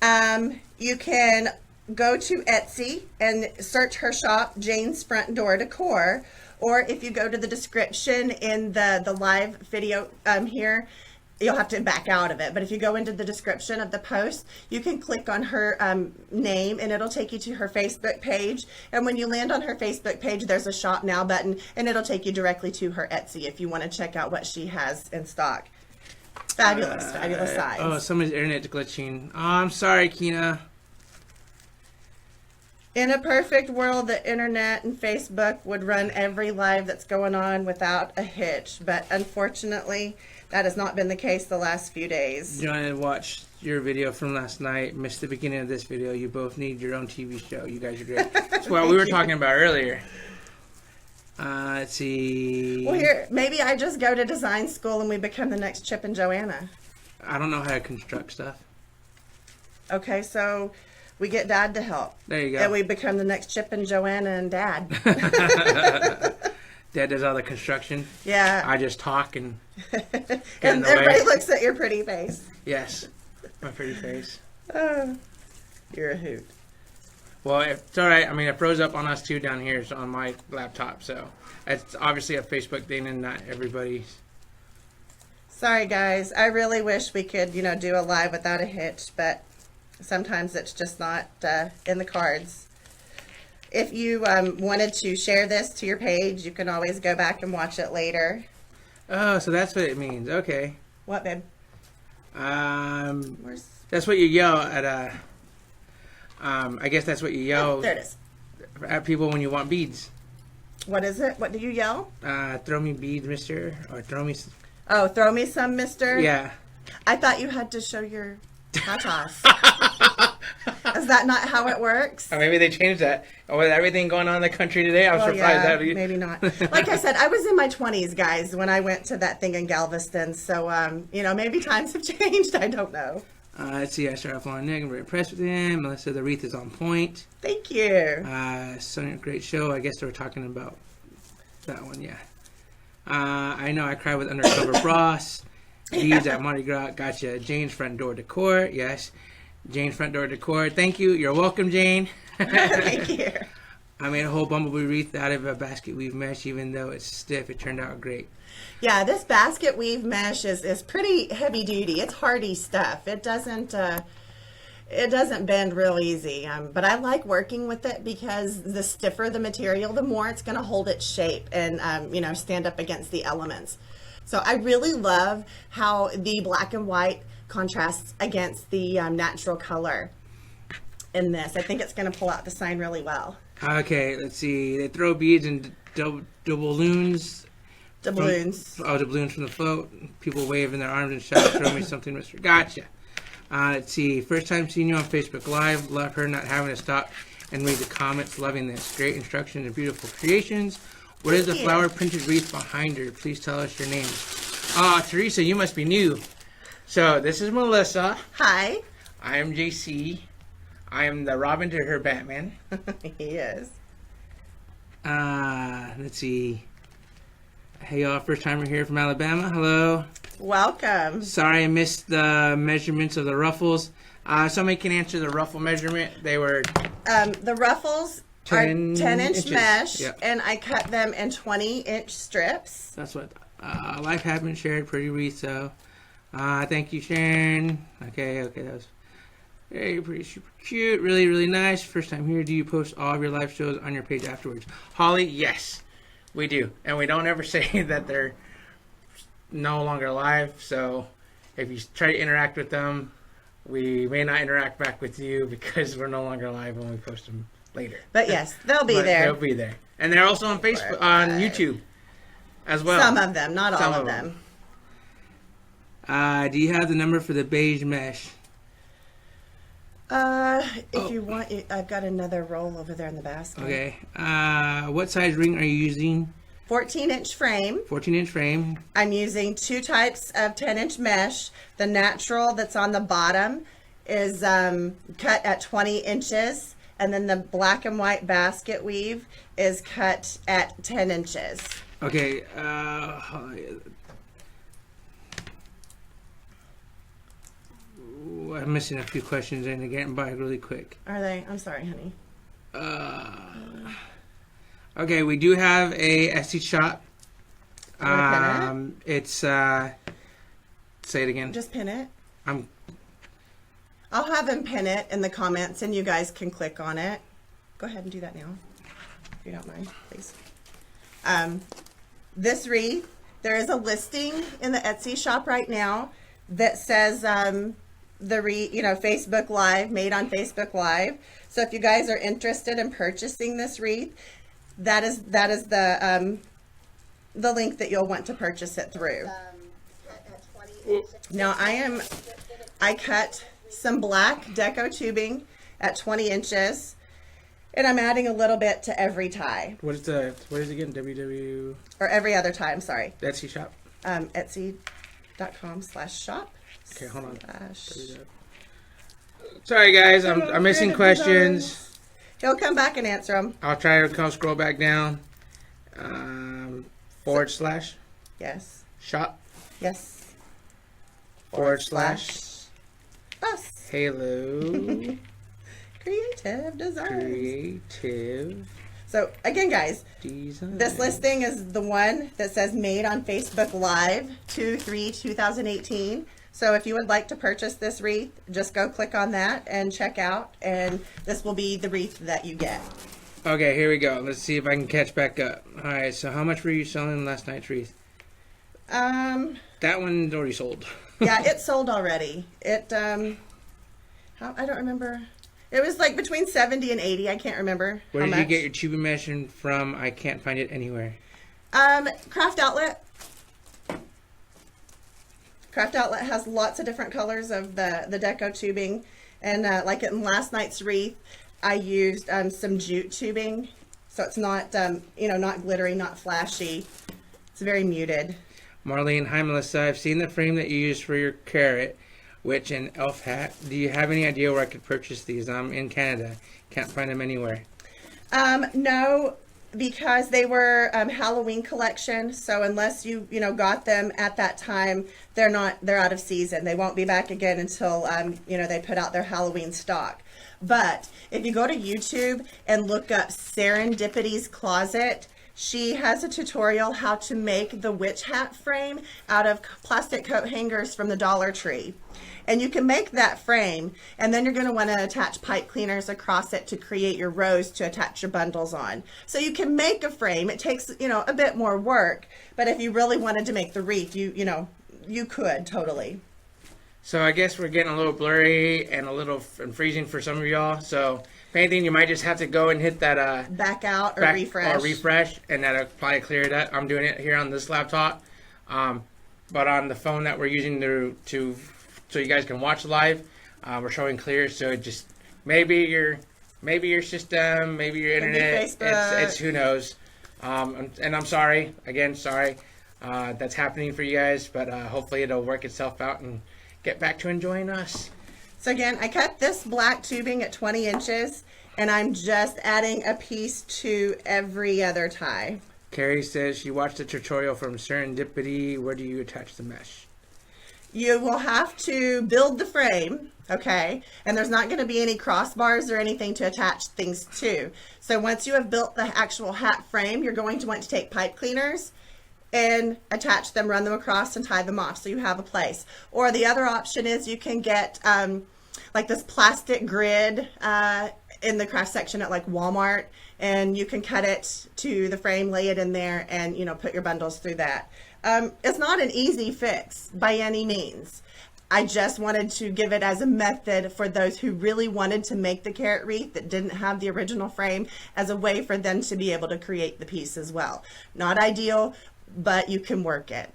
You can go to Etsy and search her shop, Jane's Front Door Decor, or if you go to the description in the live video here, you'll have to back out of it. But if you go into the description of the post, you can click on her name and it'll take you to her Facebook page. And when you land on her Facebook page, there's a shop now button and it'll take you directly to her Etsy if you want to check out what she has in stock. Fabulous signs. Oh, somebody's internet's glitching. Oh, I'm sorry, Kina. In a perfect world, the internet and Facebook would run every live that's going on without a hitch. But unfortunately, that has not been the case the last few days. Joanna watched your video from last night, missed the beginning of this video. You both need your own TV show. You guys are great. That's what we were talking about earlier. Let's see. Well, here, maybe I just go to design school and we become the next Chip and Joanna. I don't know how to construct stuff. Okay, so we get Dad to help. There you go. And we become the next Chip and Joanna and Dad. Dad does all the construction. Yeah. I just talk and and everybody looks at your pretty face. Yes, my pretty face. You're a hoot. Well, it's all right. I mean, it froze up on us too down here on my laptop, so it's obviously a Facebook thing and not everybody's. Sorry, guys. I really wish we could, do a live without a hitch, but sometimes it's just not in the cards. If you wanted to share this to your page, you can always go back and watch it later. Oh, so that's what it means. Okay. What, babe? That's what you yell at I guess that's what you yell there it is. at people when you want beads. What is it? What do you yell? Throw me beads, mister, or throw me. Oh, throw me some, mister? Yeah. I thought you had to show your tatas. Is that not how it works? Or maybe they changed that. With everything going on in the country today, I was surprised that maybe not. Like I said, I was in my 20s, guys, when I went to that thing in Galveston. So, maybe times have changed. I don't know. Let's see. I started off on Nick. I'm very impressed with him. Melissa, the wreath is on point. Thank you. Sonia, great show. I guess they were talking about that one. Yeah. I know. I cried with Undercover Bros. Beads at Mardi Gras. Gotcha. Jane's Front Door Decor. Yes. Jane's Front Door Decor. Thank you. You're welcome, Jane. Thank you. I made a whole bumblebee wreath out of a basket weave mesh. Even though it's stiff, it turned out great. Yeah, this basket weave mesh is pretty heavy duty. It's hardy stuff. It doesn't bend real easy. But I like working with it because the stiffer the material, the more it's going to hold its shape and stand up against the elements. So I really love how the black and white contrasts against the natural color in this. I think it's going to pull out the sign really well. Okay, let's see. They throw beads and doubloons. Doubloons. Doubloons from the float. People waving their arms and shout, throw me something, mister. Gotcha. Let's see. First time seeing you on Facebook Live. Love her not having to stop and read the comments. Loving this. Great instructions and beautiful creations. What is the flower printed wreath behind her? Please tell us your name. Teresa, you must be new. So, this is Melissa. Hi. I am JC. I am the Robin to her Batman. He is. Let's see. Hey, y'all. First timer here from Alabama. Hello. Welcome. Sorry I missed the measurements of the ruffles. Somebody can answer the ruffle measurement. They were... the ruffles are 10-inch mesh, yep. And I cut them in 20-inch strips. That's what... life happened, shared, pretty wreath, so... thank you, Sharon. Okay, that was very pretty, super cute, really, really nice. First time here. Do you post all of your live shows on your page afterwards? Holly, yes, we do. And we don't ever say that they're no longer live, so if you try to interact with them, we may not interact back with you because we're no longer live when we post them later. But yes, they'll be there. They'll be there. And they're also on Facebook, on YouTube as well. Some of them, not all of them. Do you have the number for the beige mesh? If you want, I've got another roll over there in the basket. Okay. What size ring are you using? 14-inch frame. 14-inch frame. I'm using 2 types of 10-inch mesh. The natural that's on the bottom is cut at 20 inches, and then the black and white basket weave is cut at 10 inches. Okay. I'm missing a few questions and they're getting by really quick. Are they? I'm sorry, honey. Okay, we do have a Etsy shop. Pin It's say it again. Just pin it. I'm I'll have him pin it in the comments, and you guys can click on it. Go ahead and do that now, if you don't mind, please. This wreath, there is a listing in the Etsy shop right now that says the wreath, Facebook Live, made on Facebook Live. So if you guys are interested in purchasing this wreath, that is the link that you'll want to purchase it through. Now I cut some black deco tubing at 20 inches, and I'm adding a little bit to every tie. what is it again? www. Or every other tie, I'm sorry. Etsy shop. Etsy.com/shop. Okay, hold on. Sorry guys, I'm missing questions. He'll come back and answer them. I'll try to scroll back down. / Yes. shop Yes. / us. Haylo Creative designs. creative So again, guys, design. this listing is the one that says made on Facebook Live 2/3/2018. So if you would like to purchase this wreath, just go click on that and check out, and this will be the wreath that you get. Okay, here we go. Let's see if I can catch back up. All right, so how much were you selling last night's wreath? That one's already sold. Yeah, it sold already. I don't remember. It was like between 70 and 80. I can't remember. Where how did much. you get your tubing mesh from? I can't find it anywhere. Craft Outlet. Craft Outlet has lots of different colors of the deco tubing, and like in last night's wreath, I used some jute tubing, so it's not not glittery, not flashy. It's very muted. Marlene, hi Melissa. I've seen the frame that you used for your carrot, witch, and elf hat. Do you have any idea where I could purchase these? I'm in Canada. Can't find them anywhere. No, because they were Halloween collection. So unless you got them at that time, they're out of season. They won't be back again until they put out their Halloween stock. But if you go to YouTube and look up Serendipity's Closet, she has a tutorial how to make the witch hat frame out of plastic coat hangers from the Dollar Tree. And you can make that frame, and then you're going to want to attach pipe cleaners across it to create your rows to attach your bundles on. So you can make a frame. It takes, a bit more work, but if you really wanted to make the wreath, you could totally. So I guess we're getting a little blurry and a little freezing for some of y'all. So if anything, you might just have to go and hit that back out or refresh. And that'll probably clear it up. I'm doing it here on this laptop, but on the phone that we're using so you guys can watch live, we're showing clear. So it just maybe your system, maybe your internet, it's who knows. And I'm sorry again, that's happening for you guys, but hopefully it'll work itself out and get back to enjoying us. So again, I cut this black tubing at 20 inches, and I'm just adding a piece to every other tie. Carrie says she watched a tutorial from Serendipity. Where do you attach the mesh? You will have to build the frame, okay? And there's not going to be any crossbars or anything to attach things to. So once you have built the actual hat frame, you're going to want to take pipe cleaners and attach them, run them across, and tie them off so you have a place. Or the other option is you can get like this plastic grid in the craft section at like Walmart, and you can cut it to the frame, lay it in there, and put your bundles through that. It's not an easy fix by any means. I just wanted to give it as a method for those who really wanted to make the carrot wreath that didn't have the original frame, as a way for them to be able to create the piece as well. Not ideal, but you can work it.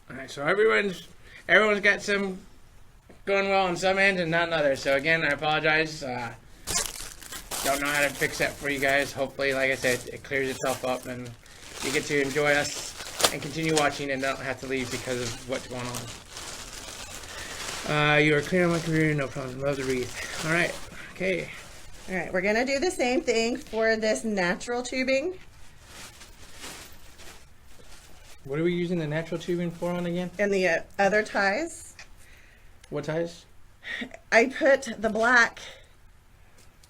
All right, so everyone's everyone's got some going well on some ends and not on others. So again, I apologize. Don't know how to fix that for you guys. Hopefully, like I said, it clears itself up and you get to enjoy us and continue watching and don't have to leave because of what's going on. You are clear on my computer, no problem. Love the wreath. All right, okay. All right, we're gonna do the same thing for this natural tubing. What are we using the natural tubing for on again? And the other ties. What ties? I put the black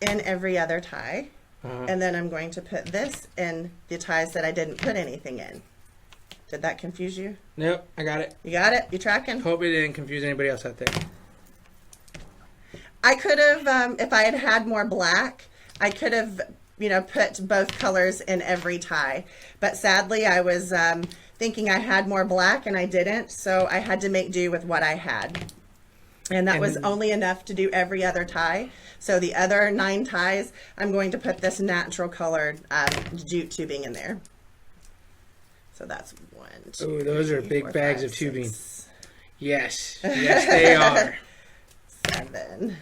in every other tie, and then I'm going to put this in the ties that I didn't put anything in. Did that confuse you? Nope, I got it. You got it? You tracking? Hope it didn't confuse anybody else out there. I could have, if I had had more black, I could have, you know, put both colors in every tie. But sadly, I was thinking I had more black and I didn't, so I had to make do with what I had. And that was only enough to do every other tie. So the other 9 ties, I'm going to put this natural colored jute tubing in there. So that's 1, 2, Oh, those are 3, big 4, bags 5, of tubing. 6, Yes, yes they are. 7.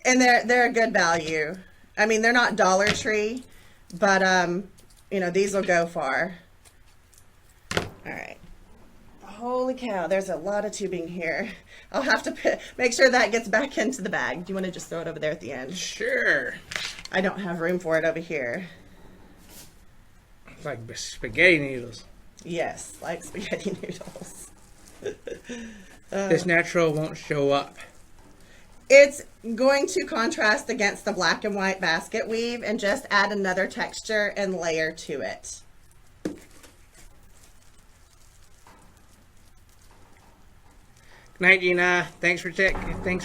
And they're a good value. I mean, they're not Dollar Tree, but you know, these will go far. All right. Holy cow, there's a lot of tubing here. I'll have to make sure that gets back into the bag. Do you want to just throw it over there at the end? Sure. I don't have room for it over here. It's like spaghetti noodles. Yes, like spaghetti noodles. This natural won't show up. It's going to contrast against the black and white basket weave and just add another texture and layer to it. Good night, Gina. Thanks for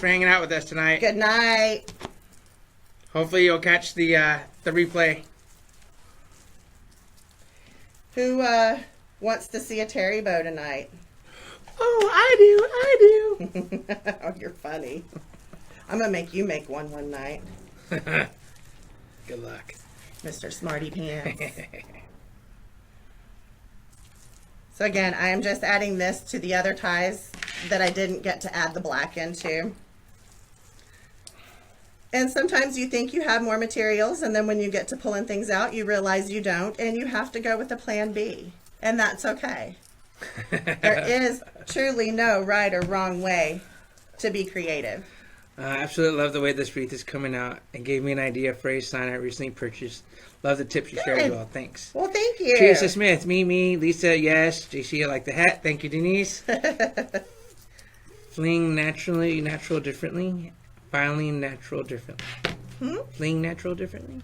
hanging out with us tonight. Good night. Hopefully you'll catch the replay. Who wants to see a Terry bow tonight? Oh, I do. Oh, you're funny. I'm gonna make you make one night, Good luck. Mr. Smarty Pants. So again, I am just adding this to the other ties that I didn't get to add the black into. And sometimes you think you have more materials, and then when you get to pulling things out, you realize you don't, and you have to go with a plan B. And that's okay. There is truly no right or wrong way to be creative. I absolutely love the way this wreath is coming out. It gave me an idea for a sign I recently purchased. Love the tips you shared as well. Thanks. Well, thank you. Teresa Smith, me, Lisa, yes. JC, I like the hat. Thank you, Denise. Fling natural differently. Filing natural differently. Fling natural differently.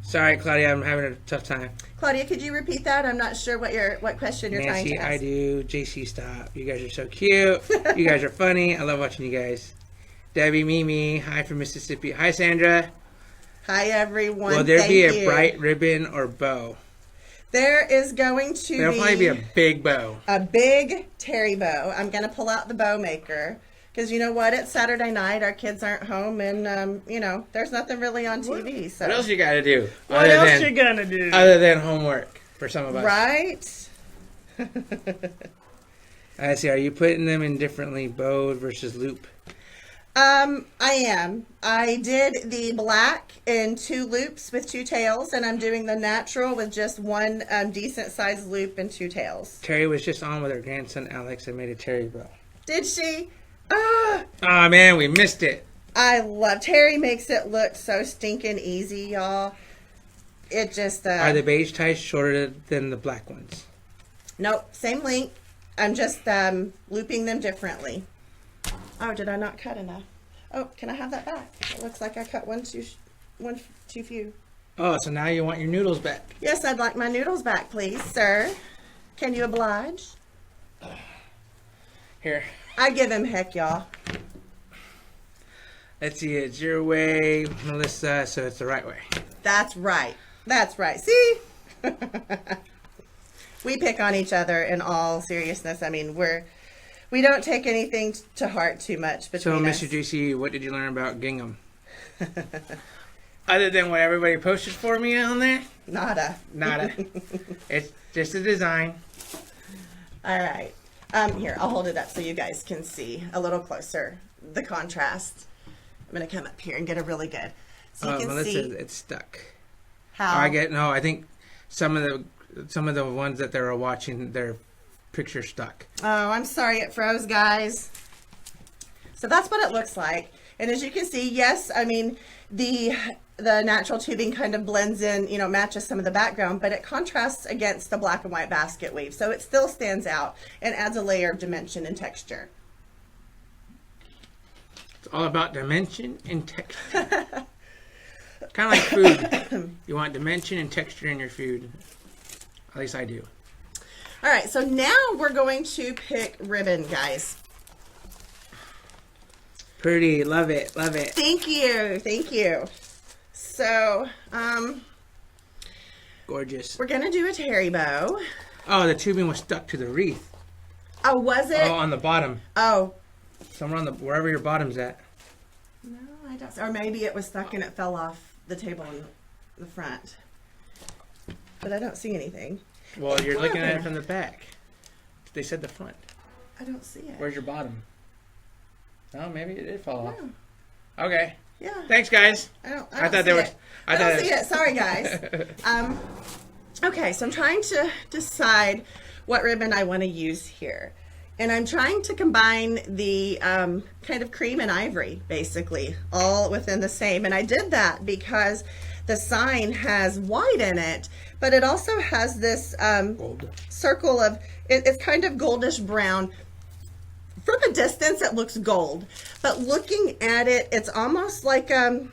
Sorry, Claudia, I'm having a tough time. Claudia, could you repeat that? I'm not sure what question you're trying Nancy, to ask. I do. JC, stop. You guys are so cute. You guys are funny. I love watching you guys. Debbie, Mimi, hi from Mississippi. Hi, Sandra. Hi, everyone. Will there Thank be a you. bright ribbon or bow? There is going to There'll probably be a big bow. a big Terry bow. I'm going to pull out the bow maker because you know what? It's Saturday night. Our kids aren't home, and you know, there's nothing really on TV. So What else you got to do? What else you gonna do? Other than homework for some of us. Right? I see. Are you putting them in differently, bow versus loop? I am. I did the black in 2 loops with 2 tails, and I'm doing the natural with just 1 decent sized loop and 2 tails. Terry was just on with her grandson Alex and made a Terry bow. Did she? Ah, Oh man, we missed it. I love Terry. Makes it look so stinking easy, y'all. It just Are the beige ties shorter than the black ones? nope, same length. I'm just looping them differently. Oh, did I not cut enough? Oh, can I have that back? It looks like I cut one too few. Oh, so now you want your noodles back. Yes, I'd like my noodles back, please, sir. Can you oblige? Here. I give him heck, y'all. Let's see, it's your way, Melissa, so it's the right way. That's right. That's right. See? We pick on each other in all seriousness. I mean, we don't take anything to heart too much So, between us. Mr. JC, what did you learn about gingham? Other than what everybody posted for me on there? Nada. Nada. It's just a design. All right. Here, I'll hold it up so you guys can see a little closer the contrast. I'm going to come up here and get a really good. So you can Melissa, see it's stuck. how I think some of the ones that they were watching, their picture stuck. Oh, I'm sorry it froze, guys. So that's what it looks like. And as you can see, yes, I mean, the natural tubing kind of blends in, you know, matches some of the background, but it contrasts against the black and white basket weave. So it still stands out and adds a layer of dimension and texture. It's all about dimension and texture. Kind of like food. You want dimension and texture in your food. At least I do. All right, so now we're going to pick ribbon, guys. Pretty. Love it. Love it. Thank you. Thank you. So, Gorgeous. we're going to do a terry bow. Oh, the tubing was stuck to the wreath. Oh, was it? Oh, on the bottom. Oh. Somewhere on wherever your bottom's at. No, I don't. Or maybe it was stuck and it fell off the table in the front. But I don't see anything. Well, It's you're looking at it further. from the back. They said the front. I don't see it. Where's your bottom? No, maybe it did fall off. No. Okay. Yeah. Thanks, guys. I don't I thought see there was. it. I don't see it. Sorry, guys. Okay, so I'm trying to decide what ribbon I want to use here. And I'm trying to combine the kind of cream and ivory, basically, all within the same. And I did that because the sign has white in it, but it also has this Gold. circle of, it's kind of goldish brown. From a distance, it looks gold, but looking at it, it's almost like a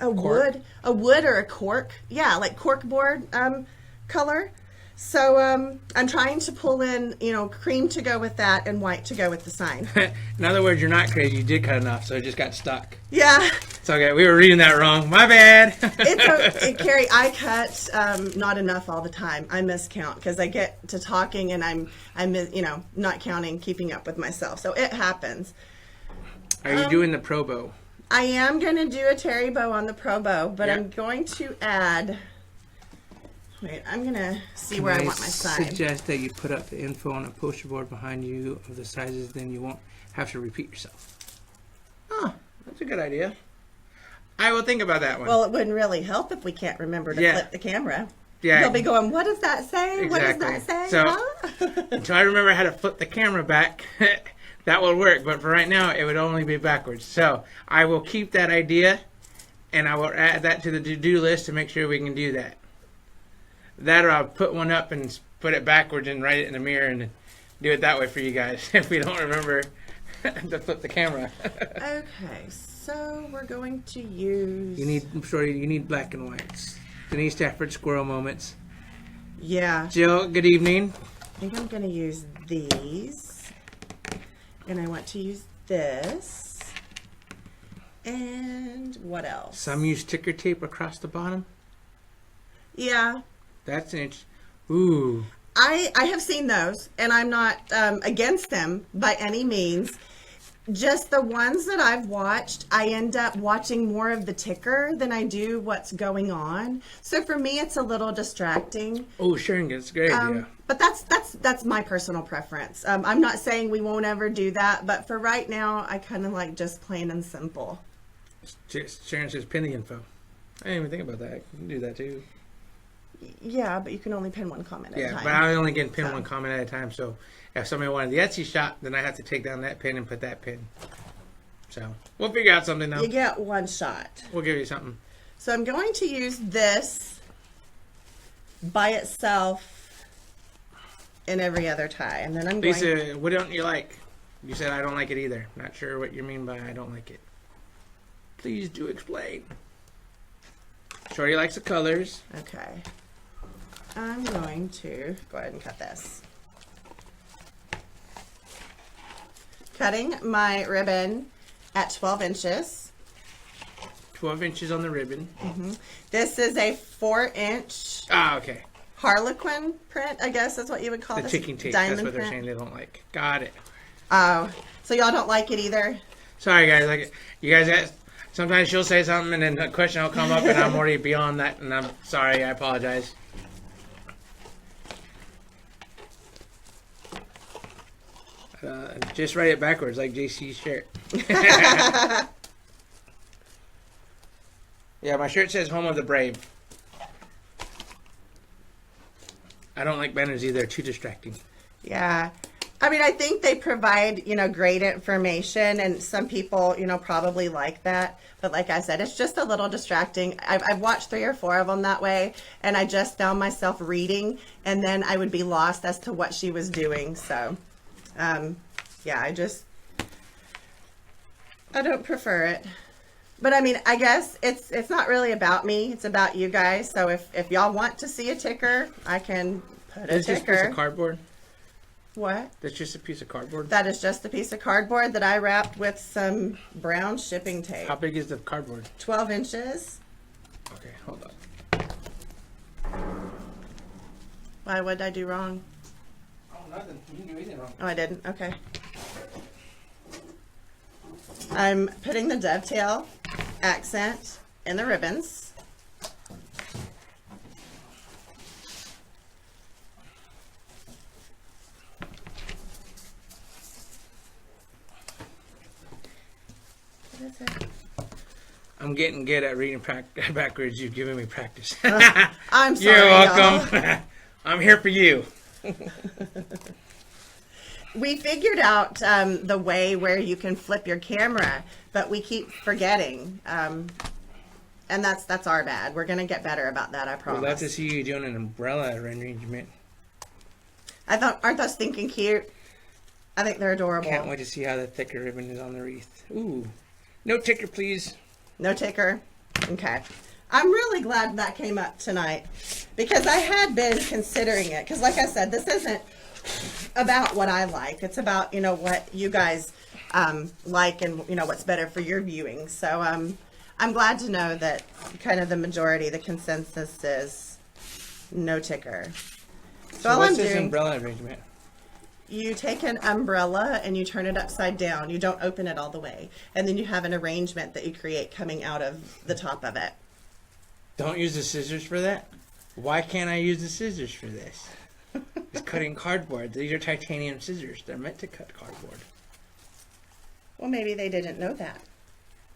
wood or a cork. Yeah, like cork board color. So I'm trying to pull in, you know, cream to go with that and white to go with the sign. In other words, you're not crazy. You did cut enough, so it just got stuck. Yeah. It's okay. We were reading that wrong. My bad. Carrie, I cut not enough all the time. I miscount because I get to talking and I'm you know, not counting, keeping up with myself. So it happens. Are you doing the pro bow? I am going to do a terry bow on the pro bow, but Yeah. I'm going to add. Wait, I'm going to see where I want my sign. Suggest that you put up the info on a poster board behind you of the sizes, then you won't have to repeat yourself. Oh, that's a good idea. I will think about that one. Well, it wouldn't really help if we can't remember to Yeah. flip the camera. Yeah. They'll be going, what does that say? What does that Exactly. say? So- Huh? Until I remember how to flip the camera back, that will work. But for right now, it would only be backwards. So I will keep that idea, and I will add that to the to-do list to make sure we can do that. That or I'll put one up and put it backwards and write it in the mirror and do it that way for you guys if we don't remember to flip the camera. Okay, so we're going to use... You need black and whites. Denise Stafford squirrel moments. Yeah. Jill, good evening. I think I'm going to use these. And I want to use this. And what else? Some use ticker tape across the bottom. Yeah. That's an inch. Ooh. I have seen those, and I'm not against them by any means. Just the ones that I've watched, I end up watching more of the ticker than I do what's going on. So for me, it's a little distracting. Oh, Sharon, that's a great idea. But that's my personal preference. I'm not saying we won't ever do that, but for right now, I kind of like just plain and simple. Sharon says pin the info. I didn't even think about that. You can do that too. Yeah, but you can only pin one comment at a Yeah, time. but I only get pin So. one comment at a time. So if somebody wanted the Etsy shop, then I have to take down that pin and put that pin. So we'll figure out something though. You get one shot. We'll give you something. So I'm going to use this by itself in every other tie. And then I'm going... Lisa, what don't you like? You said I don't like it either. Not sure what you mean by I don't like it. Please do explain. Shorty likes the colors. Okay. I'm going to go ahead and cut this. Cutting my ribbon at 12 inches. 12 inches on the ribbon. This is a 4-inch Ah, okay. Harlequin print, I guess that's what you would call The this. ticking tape. Diamond That's what they're print. saying they don't like. Got it. Oh, so y'all don't like it either? Sorry, guys. Like you guys ask, sometimes she'll say something and then a question will come up and I'm already beyond that and I'm sorry. I apologize. Just write it backwards like JC's shirt. Yeah, my shirt says Home of the Brave. I don't like banners either. They're too distracting. Yeah. I mean, I think they provide, great information, and some people, probably like that. But like I said, it's just a little distracting. I've watched 3 or 4 of them that way, and I just found myself reading, and then I would be lost as to what she was doing. So, yeah, I don't prefer it. But I mean, I guess it's not really about me. It's about you guys. So if y'all want to see a ticker, I can put a It's just a ticker. piece of cardboard. What? That's just a piece of cardboard. That is just a piece of cardboard that I wrapped with some brown shipping tape. How big is the cardboard? 12 inches. Okay, hold on. Why, what did I do wrong? Oh, nothing. You didn't do anything wrong. Oh, I didn't. Okay. I'm putting the dovetail accent in the ribbons. What is it? I'm getting good at reading backwards. You've given me practice. I'm sorry. You're y'all. welcome. I'm here for you. We figured out the way where you can flip your camera, but we keep forgetting. And that's our bad. We're going to get better about that, I promise. We'd love to see you doing an umbrella arrangement. Aren't those stinking cute? I think they're adorable. Can't wait to see how the thicker ribbon is on the wreath. Ooh. No ticker, please. No ticker? Okay. I'm really glad that came up tonight because I had been considering it. Because like I said, this isn't about what I like. It's about, what you guys like and, what's better for your viewing. So I'm glad to know that kind of the majority, the consensus is no ticker. So all what's I'm this doing, umbrella arrangement? you take an umbrella and you turn it upside down. You don't open it all the way. And then you have an arrangement that you create coming out of the top of it. Don't use the scissors for that? Why can't I use the scissors for this? It's cutting cardboard. These are titanium scissors. They're meant to cut cardboard. Well, maybe they didn't know that.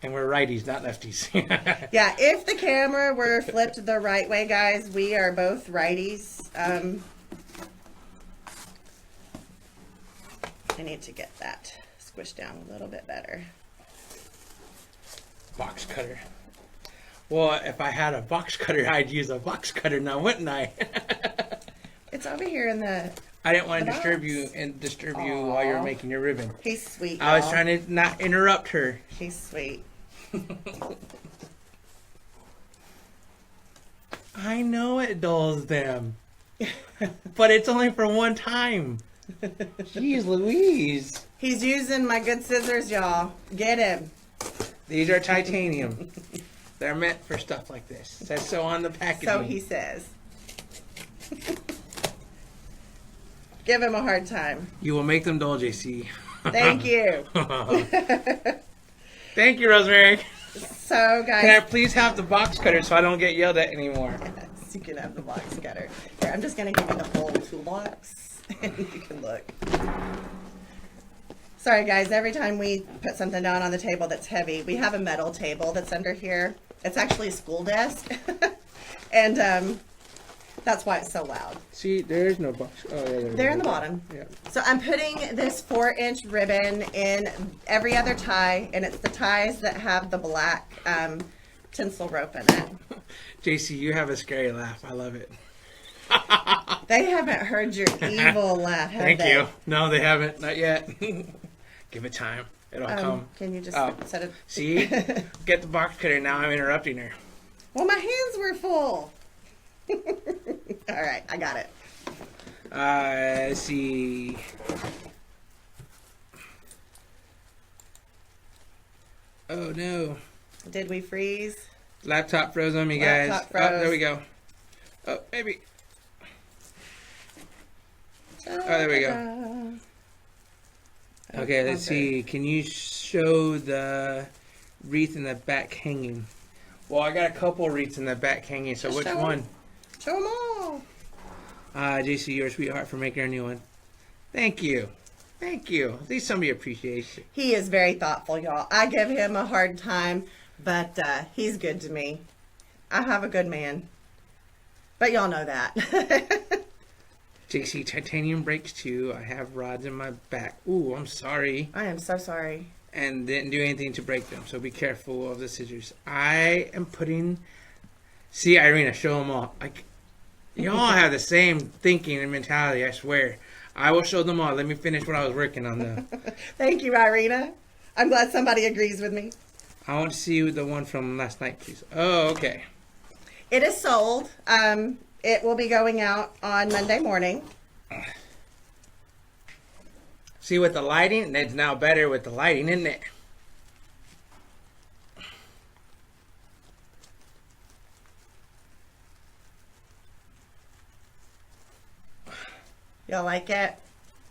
And we're righties, not lefties. Yeah, if the camera were flipped the right way, guys, we are both righties. I need to get that squished down a little bit better. Box cutter. Well, if I had a box cutter, I'd use a box cutter now, wouldn't I? It's over here in the... I didn't want to The disturb box. you and disturb you while you're making your ribbon. He's sweet, I was y'all. trying to not interrupt her. He's sweet. I know it dulls them. But it's only for one time. Jeez Louise. He's using my good scissors, y'all. Get him. These are titanium. They're meant for stuff like this. It says so on the packaging. So he says. Give him a hard time. You will make them dull, JC. Thank you. Thank you, Rosemary. So, guys. Can I please have the box cutter so I don't get yelled at anymore? Yes, you can have the box cutter. Here, I'm just going to give you the whole toolbox, and you can look. Sorry, guys. Every time we put something down on the table that's heavy, we have a metal table that's under here. It's actually a school desk, and that's why it's so loud. See, there's no box. Oh, yeah, They're in the bottom. Yeah. So I'm putting this 4-inch ribbon in every other tie, and it's the ties that have the black tinsel rope in it. JC, you have a scary laugh. I love it. They haven't heard your evil laugh, have Thank they? you. No, they haven't. Not yet. Give it time. It'll come. Can you just Oh. set it? See? Get the box cutter. Now I'm interrupting her. Well, my hands were full. All right, I got it. Let's see. Oh, no. Did we freeze? Laptop froze on me, guys. Laptop Oh, froze. there we go. Oh, maybe. Oh, there we go. Okay, let's see. Can you show the wreath in the back hanging? Well, I got a couple wreaths in the back hanging, so Just which show 'em. one? Show them all. JC, you're a sweetheart for making a new one. Thank you. Thank you. At least somebody appreciates it. He is very thoughtful, y'all. I give him a hard time, but he's good to me. I have a good man. But y'all know that. JC, titanium breaks too. I have rods in my back. Ooh, I'm sorry. I am so sorry. And didn't do anything to break them, so be careful of the scissors. I am putting... See, Irina, show them all. Y'all have the same thinking and mentality, I swear. I will show them all. Let me finish what I was working on, though. Thank you, Irina. I'm glad somebody agrees with me. I want to see the one from last night, please. Oh, okay. It is sold. It will be going out on Monday morning. See, with the lighting, it's now better with the lighting, isn't it? Y'all like it?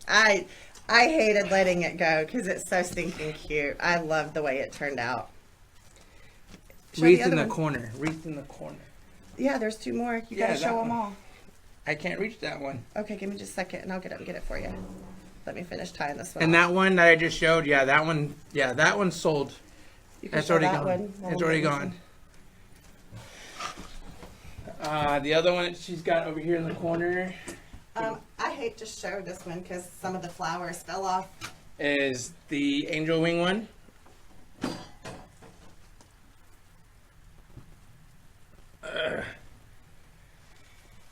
I hated letting it go because it's so stinking cute. I love the way it turned out. Show Wreath the in the other one. corner. Wreath in the corner. Yeah, there's two more. You Yeah, gotta show that them one. all. I can't reach that one. Okay, give me just a second and I'll get up and get it for you. Let me finish tying this one And off. that one that I just showed, that one's sold. You can That's show already that gone. one. It's already gone. The other one she's got over here in the corner I hate to show this one because some of the flowers fell off. is the angel wing one.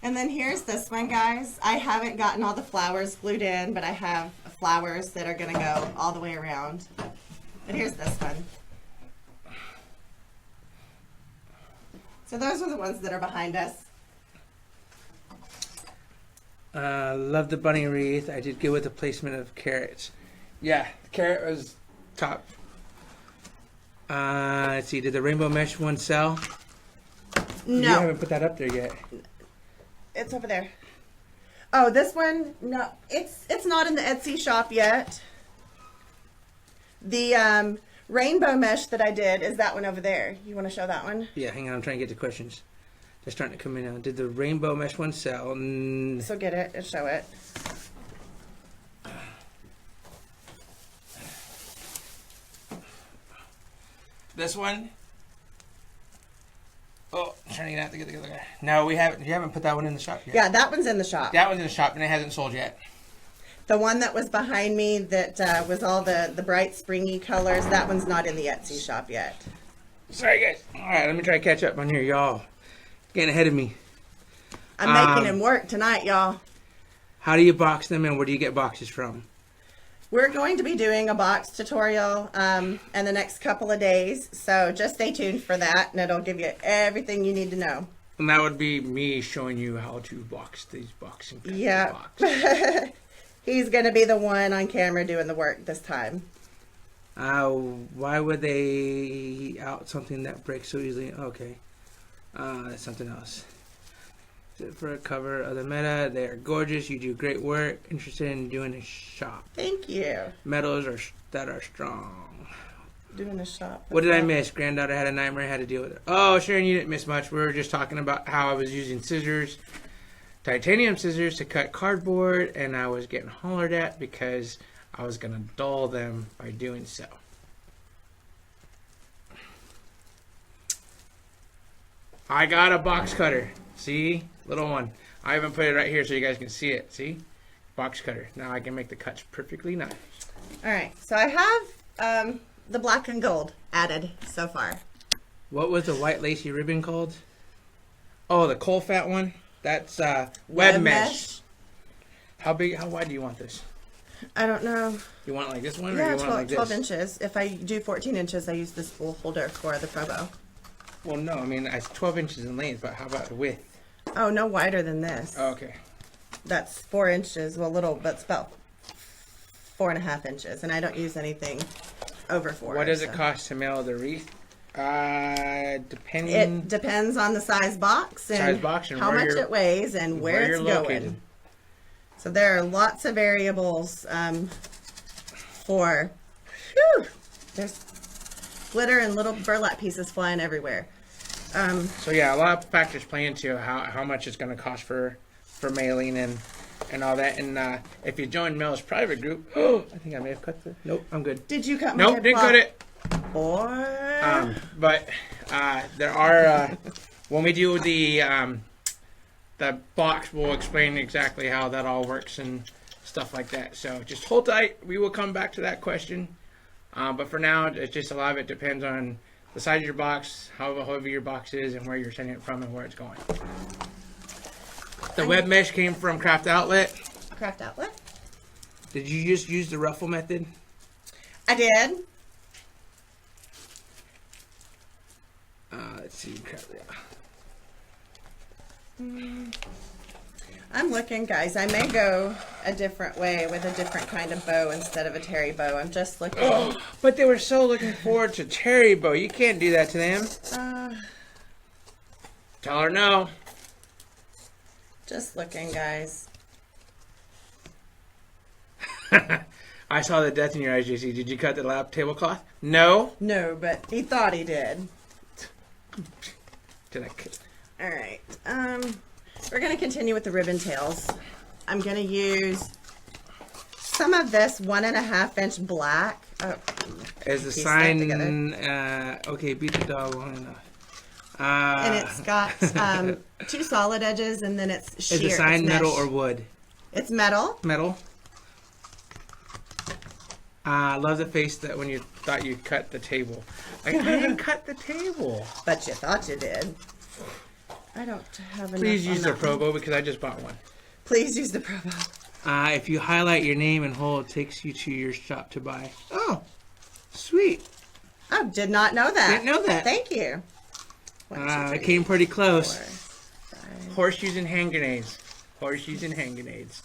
And then here's this one, guys. I haven't gotten all the flowers glued in, but I have flowers that are going to go all the way around. But here's this one. So those are the ones that are behind us. Love the bunny wreath. I did good with the placement of carrots. Yeah, the carrot was top. Let's see, did the rainbow mesh one sell? You No, haven't put that up there yet. it's over there. Oh, this one, no, it's not in the Etsy shop yet. The rainbow mesh that I did is that one over there. You want to show that one? Yeah, hang on, I'm trying to get the questions. They're starting to come in now. Did the rainbow mesh one sell? So get it and show it. This one? Oh, I'm trying to get out to get together. No, we haven't. You haven't put that one in the shop yet. Yeah, that one's in the shop. That one's in the shop and it hasn't sold yet. The one that was behind me that was all the bright springy colors, that one's not in the Etsy shop yet. Sorry, guys. All right, let me try to catch up on here, y'all. Getting ahead of me. I'm making him work tonight, y'all. How do you box them and where do you get boxes from? We're going to be doing a box tutorial in the next couple of days, so just stay tuned for that, and it'll give you everything you need to know. And that would be me showing you how to box these boxing. Yeah. Box. He's going to be the one on camera doing the work this time. Why would they out something that breaks so easily? Okay. That's something else. For a cover of the meta, they are gorgeous. You do great work. Interested in doing a shop. Thank you. Metals that are strong. Doing a shop. What did I miss? Granddaughter had a nightmare. Had to deal with it. Oh, Sharon, you didn't miss much. We were just talking about how I was using scissors, titanium scissors, to cut cardboard, and I was getting hollered at because I was gonna dull them by doing so. I got a box cutter. See? Little one. I even put it right here so you guys can see it. See? Box cutter. Now I can make the cuts perfectly nice. All right, so I have the black and gold added so far. What was the white lacy ribbon called? Oh, the coal fat one? That's web mesh. How wide do you want this? I don't know. You want it like this one or Yeah, you want it like 12 this? inches. If I do 14 inches, I use this spool holder for the Pro Bow. Well, no, I mean, it's 12 inches in length, but how about the width? Oh, no wider than this. Oh, okay. That's 4 inches. Well, little, but it's about 4.5 inches. And I don't use anything over 4. What does it cost to mail the wreath? Depending... It depends on the size box and, how much it weighs and where it's going. Located. So there are lots of variables for... Whew, there's glitter and little burlap pieces flying everywhere. So yeah, a lot of factors play into how much it's going to cost for mailing and and all that. And if you join Mel's private group, I think I may have cut the. Nope, I'm good. Did you cut my Nope, didn't cut it. Boy. But there are when we do the box, we'll explain exactly how that all works and stuff like that. So just hold tight. We will come back to that question. But for now, it's just a lot of it depends on the size of your box, how heavy your box is, and where you're sending it from and where it's going. The web mesh came from Craft Outlet. Craft Outlet? Did you just use the ruffle method? I did. Let's see. I'm looking, guys. I may go a different way with a different kind of bow instead of a terry bow. I'm just looking. Oh, but they were so looking forward to terry bow. You can't do that to them. Tell her no. Just looking, guys. I saw the death in your eyes, JC. Did you cut the lap tablecloth? No. No, but he thought he did. Did I? All right. We're going to continue with the ribbon tails. I'm going to use some of this 1.5 inch black. Oh, as the sign, okay, beat the dog long enough. And it's got 2 solid edges, and then it's sheer. Is the sign it's metal mesh. or wood? It's metal. Metal. I love the face that when you thought you cut the table. Like, I didn't cut the table. But you thought you did. I don't have enough. Please use the on that Pro Bow because I just bought one. Please use the Pro Bow. If you highlight your name and hold, it takes you to your shop to buy. Oh, sweet. I did not know that. Didn't know that. Thank you. 1, 2, 3, It came pretty close. 4, 5. Horseshoes and hand grenades. Horseshoes and hand grenades.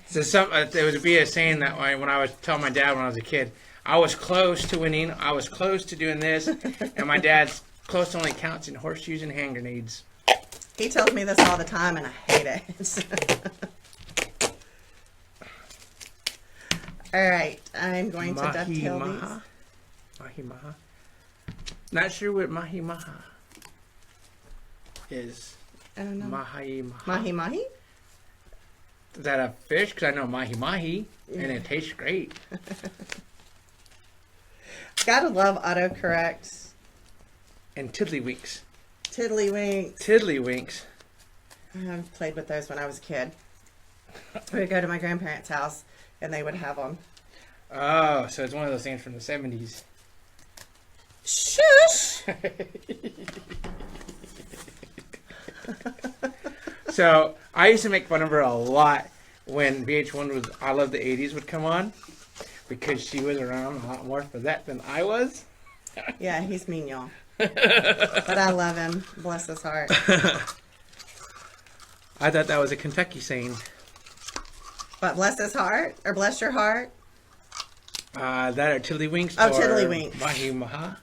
So there would be a saying that when I was telling my dad when I was a kid, I was close to winning. I was close to doing this, and my dad's close only counts in horseshoes and hand grenades. He tells me this all the time, and I hate it. All right, I'm going to dovetail these. Mahi maha. Not sure what mahi maha is. I don't know. Mahi maha. Mahi mahi? Is that a fish? Because I know mahi mahi, and it tastes great. Gotta love autocorrect. And tiddlywinks. Tiddlywinks. Tiddlywinks. I've played with those when I was a kid. We would go to my grandparents' house, and they would have them. Oh, so it's one of those things from the 70s. Shush! So I used to make fun of her a lot when VH1 was I Love the 80s would come on because she was around a lot more for that than I was. Yeah, he's mean, y'all. But I love him. Bless his heart. I thought that was a Kentucky saying. But bless his heart? Or bless your heart? That or tiddlywinks. Oh, or tiddlywinks. Mahi maha.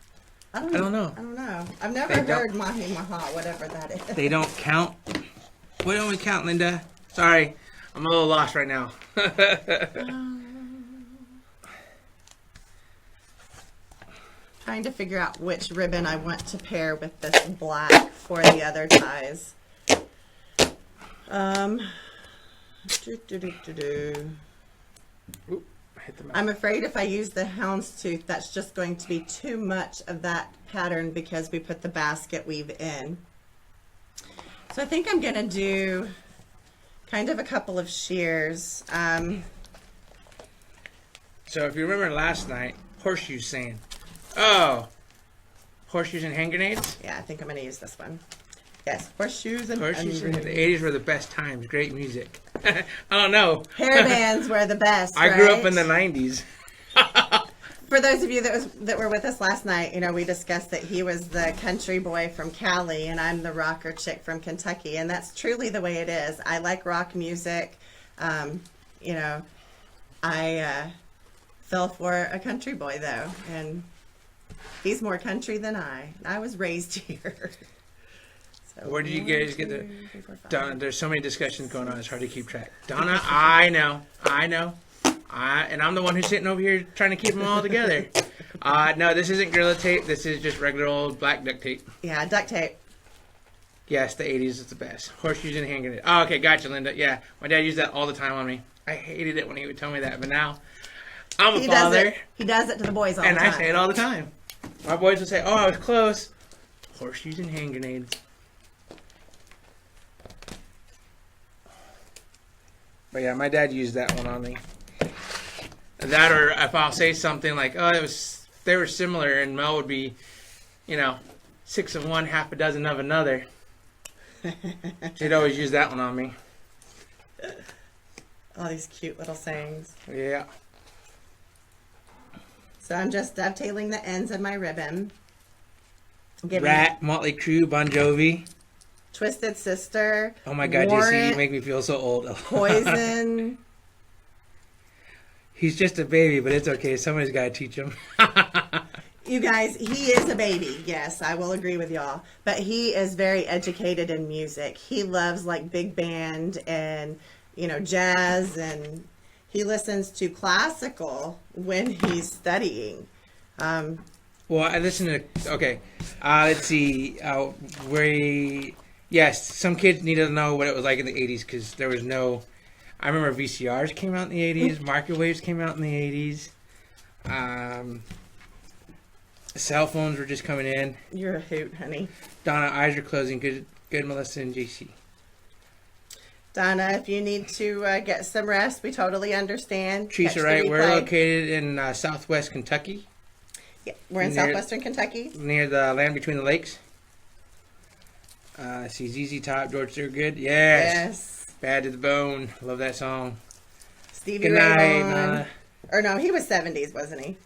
I don't know. I don't know. I've never heard mahi maha, whatever that is. They don't count. What don't we count, Linda? Sorry, I'm a little lost right now. Trying to figure out which ribbon I want to pair with this black for the other ties. Oop, I hit the mouse. I'm afraid if I use the houndstooth, that's just going to be too much of that pattern because we put the basket weave in. So I think I'm going to do kind of a couple of shears. So if you remember last night, horseshoes saying, oh, horseshoes and hand grenades? Yeah, I think I'm going to use this one. Yes, horseshoes and Horseshoes in grenades. the 80s were the best times. Great music. I don't know. Hair bands were the best. I grew up right? in the 90s. For those of you that were with us last night, you know, we discussed that he was the country boy from Cali and I'm the rocker chick from Kentucky, and that's truly the way it is. I like rock music. You know, I fell for a country boy though, and he's more country than I. I was raised here. So Where did you guys get the... 1, 2, 3, 4, 5. Donna, there's so many discussions going on, it's hard to keep track. Donna, I know. And I'm the one who's sitting over here trying to keep them all together. No, this isn't Gorilla Tape. This is just regular old black duct tape. Yeah, duct tape. Yes, the 80s is the best. Horseshoes and hand grenades. Oh, okay, gotcha, Linda. Yeah, my dad used that all the time on me. I hated it when he would tell me that, but now I'm a father. He does it to the boys all the time. And I say it all the time. My boys will say, oh, I was close. Horseshoes and hand grenades. But yeah, my dad used that one on me. That, or if I'll say something like, oh, they were similar, and Mel would be, 6 of one, half a dozen of another. He'd always use that one on me. All these cute little sayings. Yeah. So I'm just dovetailing the ends of my ribbon. Rat, Motley Crue, Bon Jovi. Twisted Sister. Oh my God, Warrant, JC, you make me feel so old. Poison. He's just a baby, but it's okay. Somebody's got to teach him. You guys, he is a baby. Yes, I will agree with y'all. But he is very educated in music. He loves like big band and, jazz, and he listens to classical when he's studying. Well, I listen to, okay, let's see, yes, some kids needed to know what it was like in the 80s because there was no, I remember VCRs came out in the 80s, microwaves came out in the 80s, cell phones were just coming in. You're a hoot, honey. Donna, eyes are closing. Good, Melissa and JC. Donna, if you need to get some rest, we totally understand. Teresa, right, we're located in southwest Kentucky. Yeah, we're in southwestern Kentucky. Near the land between the lakes. See ZZ Top, George Thorogood. Yes. Bad to the Bone. Love that song. Stevie Ray Vaughan. Or no, he was 70s, wasn't he?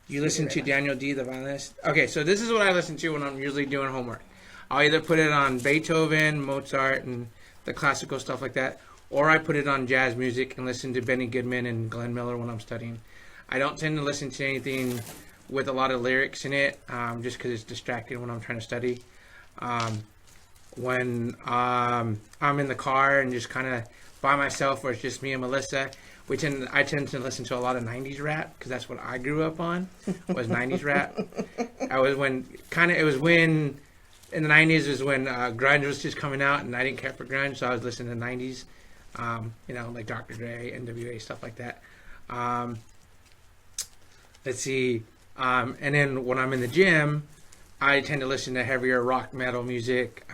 You listen to Daniel D, the violinist? Okay, so this is what I listen to when I'm usually doing homework. I'll either put it on Beethoven, Mozart, and the classical stuff like that, or I put it on jazz music and listen to Benny Goodman and Glenn Miller when I'm studying. I don't tend to listen to anything with a lot of lyrics in it, just because it's distracting when I'm trying to study. When I'm in the car and just kind of by myself, or it's just me and Melissa, I tend to listen to a lot of 90s rap because that's what I grew up on, was 90s rap. In the 90s was when grunge was just coming out, and I didn't care for grunge, so I was listening to 90s, like Dr. Dre, NWA, stuff like that. Let's see. And then when I'm in the gym, I tend to listen to heavier rock metal music,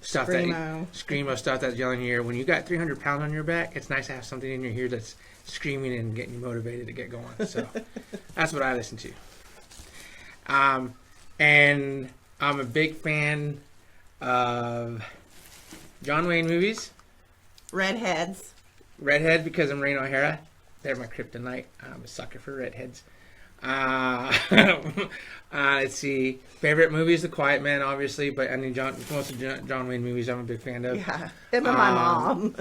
screamo stuff that's yelling in your ear. When you got 300 pounds on your back, it's nice to have something in your ear that's screaming and getting you motivated to get going. So that's what I listen to. And I'm a big fan of John Wayne movies. Redheads because I'm Rain O'Hara. They're my kryptonite. I'm a sucker for redheads. Let's see. Favorite movies, The Quiet Man, obviously, but I mean, most of John Wayne movies I'm a big fan of. Yeah, him and my mom.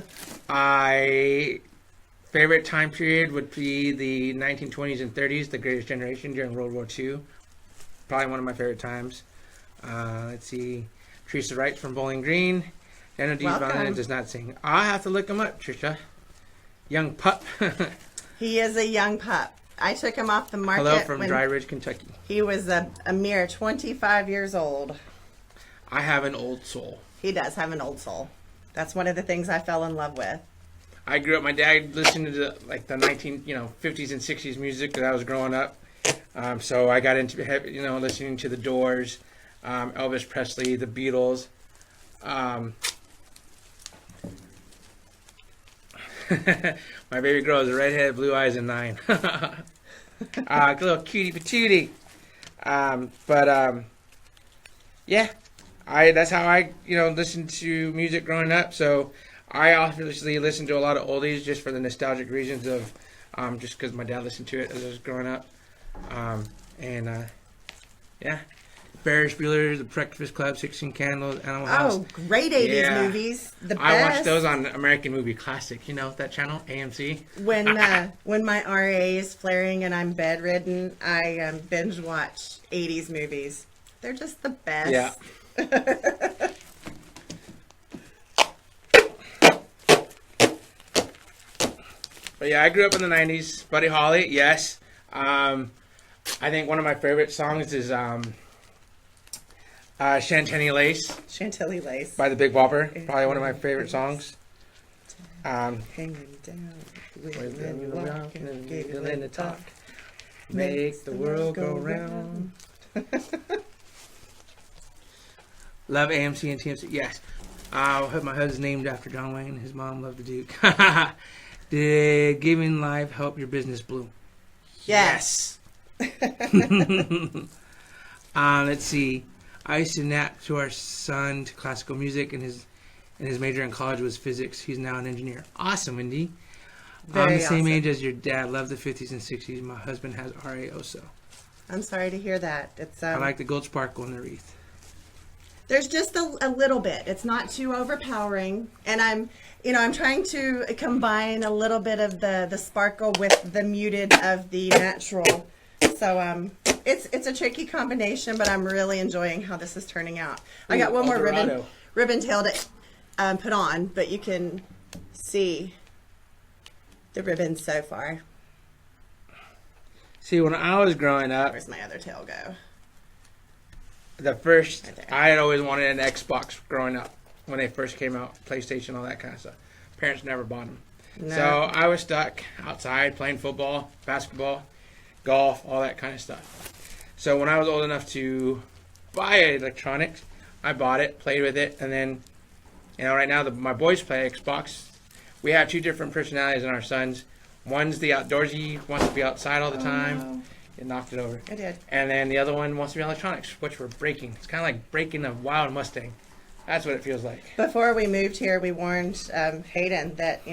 Favorite time period would be the 1920s and 30s, the Greatest Generation during World War II. Probably one of my favorite times. Let's see. Teresa Wright from Bowling Green. Daniel D. Valiant does not sing. I'll have to look him up, Trisha. Young pup. He is a young pup. I took him off the market. Hello from Dry Ridge, Kentucky. He was a mere 25 years old. I have an old soul. He does have an old soul. That's one of the things I fell in love with. I grew up, my dad listened to the 50s and 60s music as I was growing up. So I got into, listening to the Doors, Elvis Presley, the Beatles. My baby girl is a redhead, blue eyes, and 9. Little cutie patootie. Yeah, that's how I listened to music growing up. So I obviously listened to a lot of oldies just for the nostalgic reasons of just because my dad listened to it as I was growing up. Yeah. Ferris Bueller, The Breakfast Club, 16 Candles, Animal House. Oh, great 80s movies. The best. I watched those on American Movie Classic. That channel, AMC? When my RA is flaring and I'm bedridden, I binge watch 80s movies. They're just the best. Yeah. But yeah, I grew up in the 90s. Buddy Holly, yes. I think one of my favorite songs is Chantilly Lace Chantilly Lace. by the Big Bopper. Probably one of my favorite songs. Hanging down when you walk and giggling to talk. Make the world go round. Love AMC and TMC. Yes. My husband's named after John Wayne. His mom loved the Duke. Did giving life help your business bloom? Yes. Let's see. I used to nap to our son to classical music, and his major in college was physics. He's now an engineer. Awesome, Wendy. I'm the same age as your dad. Love the 50s and 60s. My husband has RA also. I'm sorry to hear that. It's I like the gold sparkle in the wreath. There's just a little bit. It's not too overpowering, and I'm trying to combine a little bit of the sparkle with the muted of the natural. So it's a tricky combination, but I'm really enjoying how this is turning out. I got one more ribbon tail to put on, but you can see the ribbons so far. See, when I was growing up, Where's my other tail go? I had always wanted an Xbox growing up when they first came out, PlayStation, all that kind of stuff. Parents never bought them. No. So I was stuck outside playing football, basketball, golf, all that kind of stuff. So when I was old enough to buy electronics, I bought it, played with it, and then, right now my boys play Xbox. We have two different personalities in our sons. One's the outdoorsy, wants to be outside all the time. No. It knocked it over. I did. And then the other one wants to be electronics, which we're breaking. It's kind of like breaking a wild Mustang. That's what it feels like. Before we moved here, we warned Hayden that,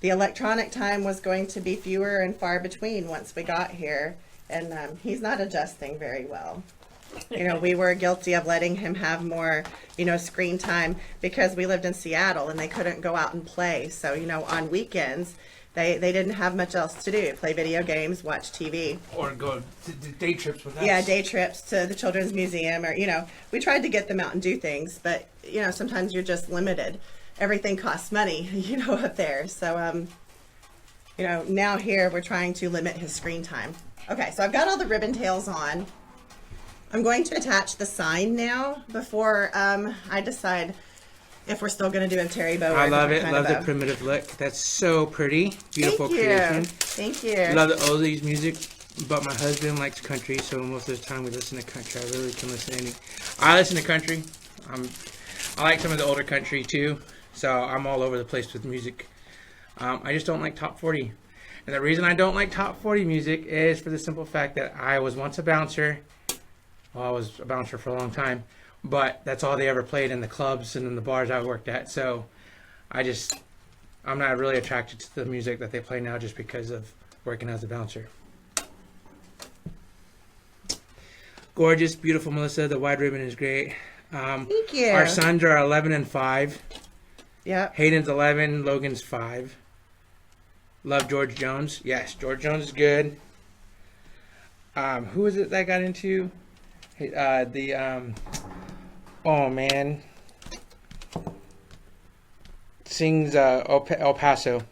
the electronic time was going to be fewer and far between once we got here. And he's not adjusting very well. We were guilty of letting him have more, screen time because we lived in Seattle and they couldn't go out and play. So, on weekends, they didn't have much else to do. Play video games, watch TV. Or go to day trips with us. Yeah, day trips to the Children's Museum or, we tried to get them out and do things. But, sometimes you're just limited. Everything costs money, up there. So, now here we're trying to limit his screen time. Okay, so I've got all the ribbon tails on. I'm going to attach the sign now before I decide if we're still going to do a terry bow. I love it. Love the primitive look. That's so pretty. Beautiful creation. Thank you. Love the oldies music, but my husband likes country, so most of the time we listen to country. I really can listen to any. I listen to country. I like some of the older country too, so I'm all over the place with music. I just don't like top 40. And the reason I don't like top 40 music is for the simple fact that I was once a bouncer. Well, I was a bouncer for a long time, but that's all they ever played in the clubs and in the bars I worked at. So I'm not really attracted to the music that they play now just because of working as a bouncer. Gorgeous, beautiful, Melissa. The wide ribbon is great. Thank you. Our sons are 11 and 5. Yep. Hayden's 11, Logan's 5. Love George Jones. Yes, George Jones is good. Who is it that got into oh man, sings El Paso.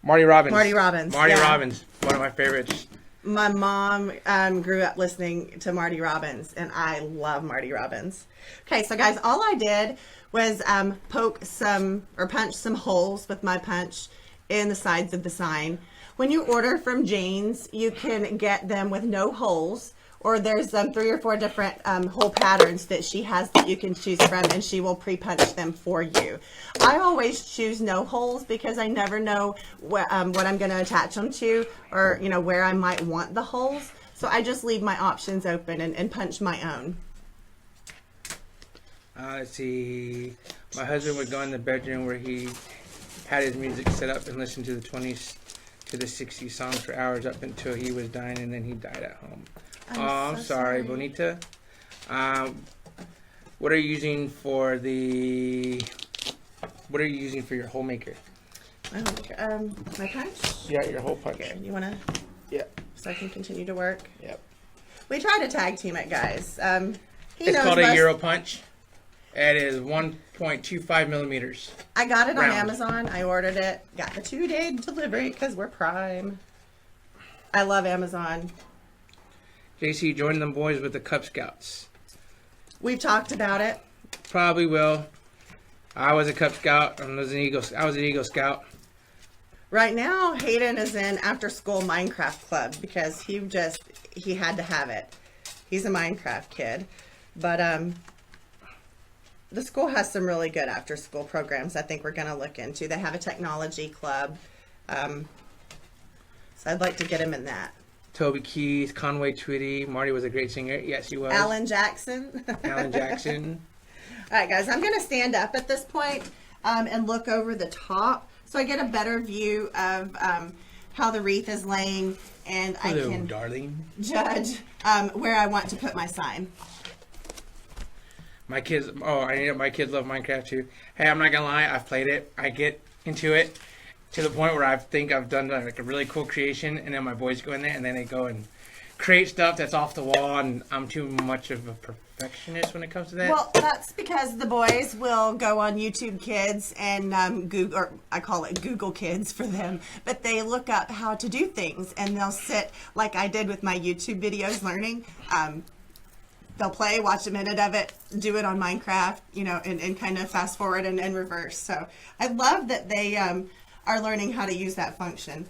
Marty Robbins. Marty Robbins. Marty yeah. Robbins, one of my favorites. My mom grew up listening to Marty Robbins, and I love Marty Robbins. Okay, so guys, all I did was punch some holes with my punch in the sides of the sign. When you order from Jane's, you can get them with no holes, or there's 3 or 4 different hole patterns that she has that you can choose from, and she will pre-punch them for you. I always choose no holes because I never know what I'm going to attach them to, or where I might want the holes. So I just leave my options open and punch my own. Let's see. My husband would go in the bedroom where he had his music set up and listen to the 20s to the 60s songs for hours up until he was dying, and then he died at home. I'm so sorry, sorry. Bonita. What are you using for your hole maker? My punch? Yeah, your hole punch. Here, you want to? Yeah. So I can continue to work? Yep. We try to tag team it, guys. It's called a Euro punch. It is 1.25 millimeters. I got it on round. Amazon. I ordered it. Got the 2-day delivery because we're Prime. I love Amazon. JC, join them boys with the Cub Scouts. We've talked about it. Probably will. I was a Cub Scout. I was an Eagle Scout. Right now, Hayden is in after-school Minecraft club because he had to have it. He's a Minecraft kid. But the school has some really good after-school programs I think we're going to look into. They have a technology club. So I'd like to get him in that. Toby Keith, Conway Twitty. Marty was a great singer. Yes, he was. Alan Jackson. Alan Jackson. All right, guys, I'm going to stand up at this point and look over the top so I get a better view of how the wreath is laying, and Hello, I can darling. judge where I want to put my sign. My kids, my kids love Minecraft too. Hey, I'm not going to lie, I've played it. I get into it to the point where I think I've done like a really cool creation, and then my boys go in there and then they go and create stuff that's off the wall, and I'm too much of a perfectionist when it comes to that. Well, that's because the boys will go on YouTube Kids and Google, or I call it Google Kids for them, but they look up how to do things, and they'll sit like I did with my YouTube videos learning. They'll play, watch a minute of it, do it on Minecraft, and kind of fast forward and reverse. So I love that they are learning how to use that function.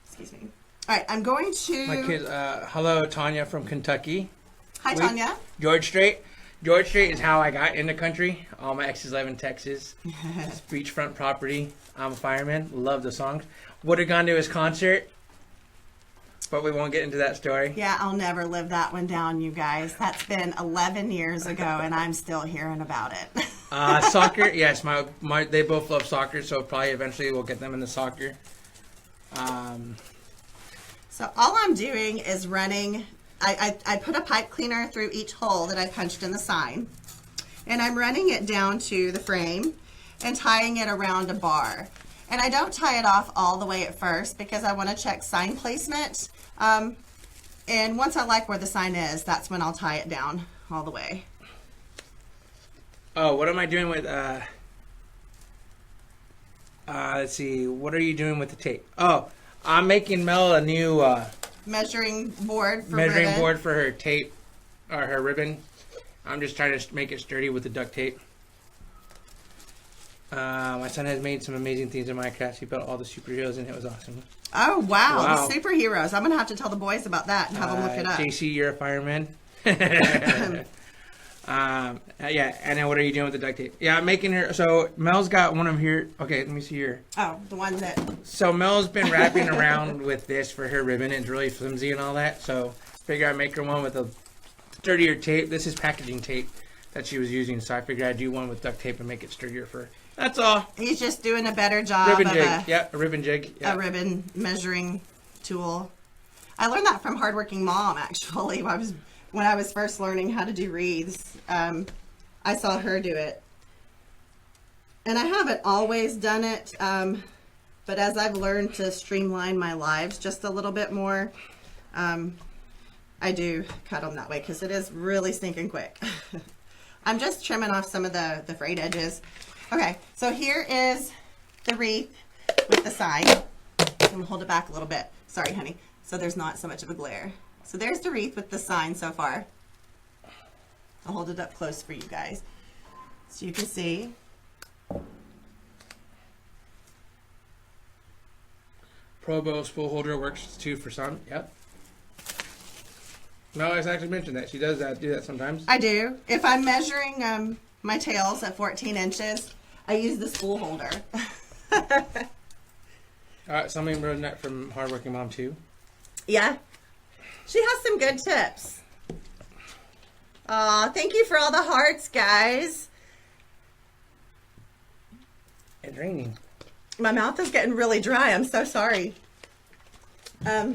Excuse me. All right, I'm going to... My kids, hello, Tanya from Kentucky. Hi, Tanya. George Strait. George Strait is how I got in the country. All my exes live in Texas. It's beachfront property. I'm a fireman. Love the songs. Would have gone to his concert, but we won't get into that story. Yeah, I'll never live that one down, you guys. That's been 11 years ago, and I'm still hearing about it. Soccer, yes. They both love soccer, so probably eventually we'll get them into soccer. So all I'm doing is running, I put a pipe cleaner through each hole that I punched in the sign, and I'm running it down to the frame and tying it around a bar. And I don't tie it off all the way at first because I want to check sign placement. And once I like where the sign is, that's when I'll tie it down all the way. Oh, what am I doing with, let's see, what are you doing with the tape? Oh, I'm making Mel a new measuring board for her tape, or her ribbon. I'm just trying to make it sturdy with the duct tape. My son has made some amazing things in Minecraft. He built all the superheroes, and it was awesome. Oh, wow. The superheroes. I'm going to have to tell the boys about that and have them look it up. JC, you're a fireman. Yeah, and then what are you doing with the duct tape? Yeah, I'm making her, so Mel's got one of here. Okay, let me see here. Oh, the one that... So Mel's been wrapping around with this for her ribbon. It's really flimsy and all that, so figure I'd make her one with a sturdier tape. This is packaging tape that she was using, so I figured I'd do one with duct tape and make it sturdier for her. That's all. He's just doing a better job ribbon of jig. A ribbon jig. Yeah. A ribbon measuring tool. I learned that from Hardworking Mom, actually. When I was first learning how to do wreaths, I saw her do it. And I haven't always done it, but as I've learned to streamline my lives just a little bit more, I do cut them that way because it is really stinking quick. I'm just trimming off some of the frayed edges. Okay, so here is the wreath with the sign. I'm going to hold it back a little bit. Sorry, honey. So there's not so much of a glare. So there's the wreath with the sign so far. I'll hold it up close for you guys so you can see. Pro bow spool holder works too for some. Yep. No, I actually mentioned that. She does do that sometimes. I do. If I'm measuring my tails at 14 inches, I use the spool holder. Somebody wrote that from Hardworking Mom too. Yeah. She has some good tips. Aw, thank you for all the hearts, guys. It's raining. My mouth is getting really dry. I'm so sorry. All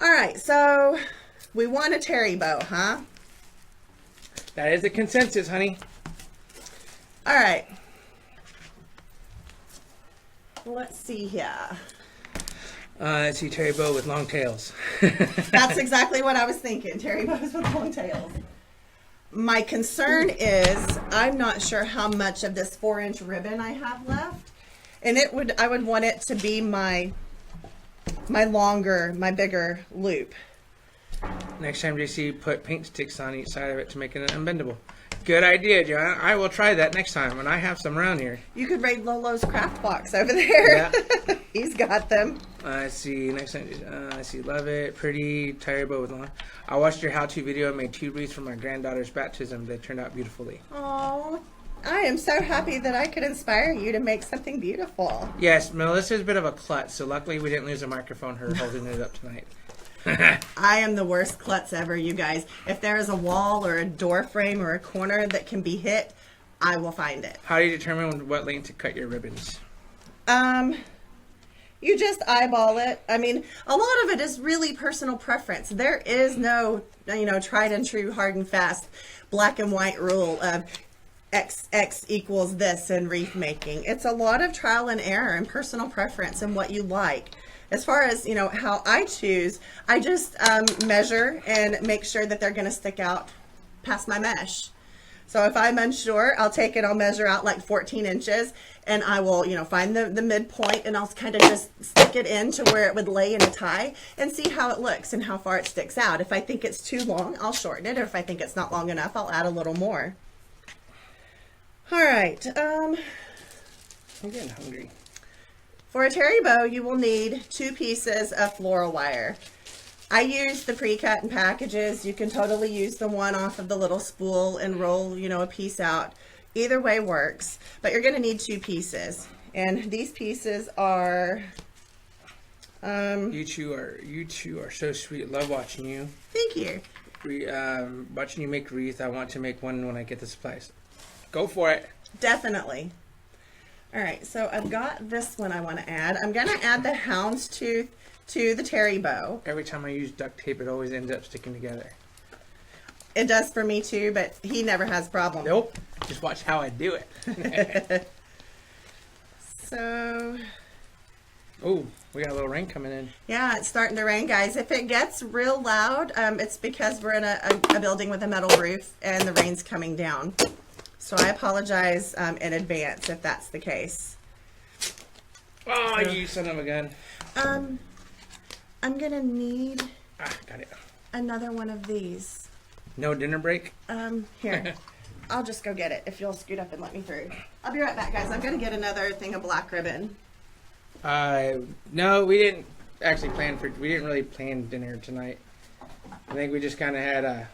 right, so we want a terry bow, huh? That is the consensus, honey. All right. Let's see here. Let's see, terry bow with long tails. That's exactly what I was thinking. Terry bows with long tails. My concern is I'm not sure how much of this 4-inch ribbon I have left, and I would want it to be my bigger loop. Next time, JC, put paint sticks on each side of it to make it unbendable. Good idea, John. I will try that next time when I have some around here. You could raid Lolo's craft box over there. Yeah. He's got them. Let's see. Next time, I see. Love it. Pretty. Tire bow with lawn. I watched your how-to video and made 2 wreaths for my granddaughter's baptism. They turned out beautifully. Oh, I am so happy that I could inspire you to make something beautiful. Yes, Melissa's a bit of a klutz, so luckily we didn't lose a microphone. Her holding it up tonight. I am the worst klutz ever, you guys. If there is a wall or a door frame or a corner that can be hit, I will find it. How do you determine what length to cut your ribbons? You just eyeball it. I mean, a lot of it is really personal preference. There is no, tried and true, hard and fast, black and white rule of X equals this in wreath making. It's a lot of trial and error and personal preference and what you like. As far as, how I choose, I just measure and make sure that they're going to stick out past my mesh. So if I'm unsure, I'll take it, I'll measure out like 14 inches, and I will, find the midpoint, and I'll kind of just stick it in to where it would lay in a tie and see how it looks and how far it sticks out. If I think it's too long, I'll shorten it, or if I think it's not long enough, I'll add a little more. All right. I'm getting hungry. For a terry bow, you will need 2 pieces of floral wire. I use the pre-cut in packages. You can totally use the one off of the little spool and roll, a piece out. Either way works, but you're going to need 2 pieces. And these pieces are... You two are so sweet. Love watching you. Thank you. Watching you make wreath. I want to make one when I get the supplies. Go for it. Definitely. All right, so I've got this one I want to add. I'm going to add the houndstooth to the terry bow. Every time I use duct tape, it always ends up sticking together. It does for me too, but he never has problems. Nope. Just watch how I do it. So... Oh, we got a little rain coming in. Yeah, it's starting to rain, guys. If it gets real loud, it's because we're in a building with a metal roof and the rain's coming down. So I apologize in advance if that's the case. Oh, you son of a gun. I'm gonna need Got it. another one of these. No dinner break? Here. I'll just go get it if you'll scoot up and let me through. I'll be right back, guys. I'm gonna get another thing of black ribbon. No, we didn't actually we didn't really plan dinner tonight. I think we just kind of had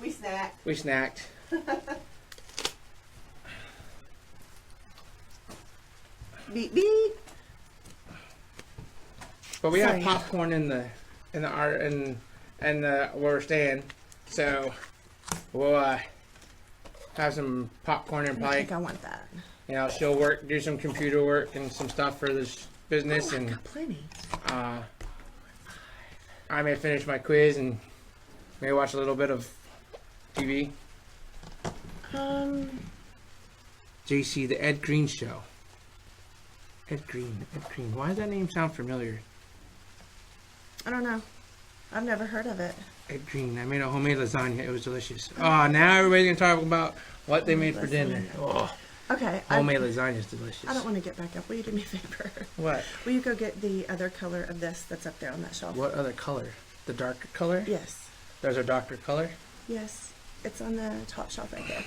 We snacked. we snacked. Beep beep. But we Sorry. have popcorn in the where we're staying, so we'll have some popcorn and I probably, think I want that. she'll do some computer work and some stuff for this business, I've and got plenty. I may finish my quiz and maybe watch a little bit of TV. JC, the Ed Green Show. Ed Green. Why does that name sound familiar? I don't know. I've never heard of it. Ed Green. I made a homemade lasagna. It was delicious. Oh, now everybody's going to talk about what they made for dinner. Oh, Okay. homemade lasagna is delicious. I don't want to get back up. Will you do me a favor? What? Will you go get the other color of this that's up there on that shelf? What other color? The darker color? Yes. There's a darker color? Yes. It's on the top shelf right there.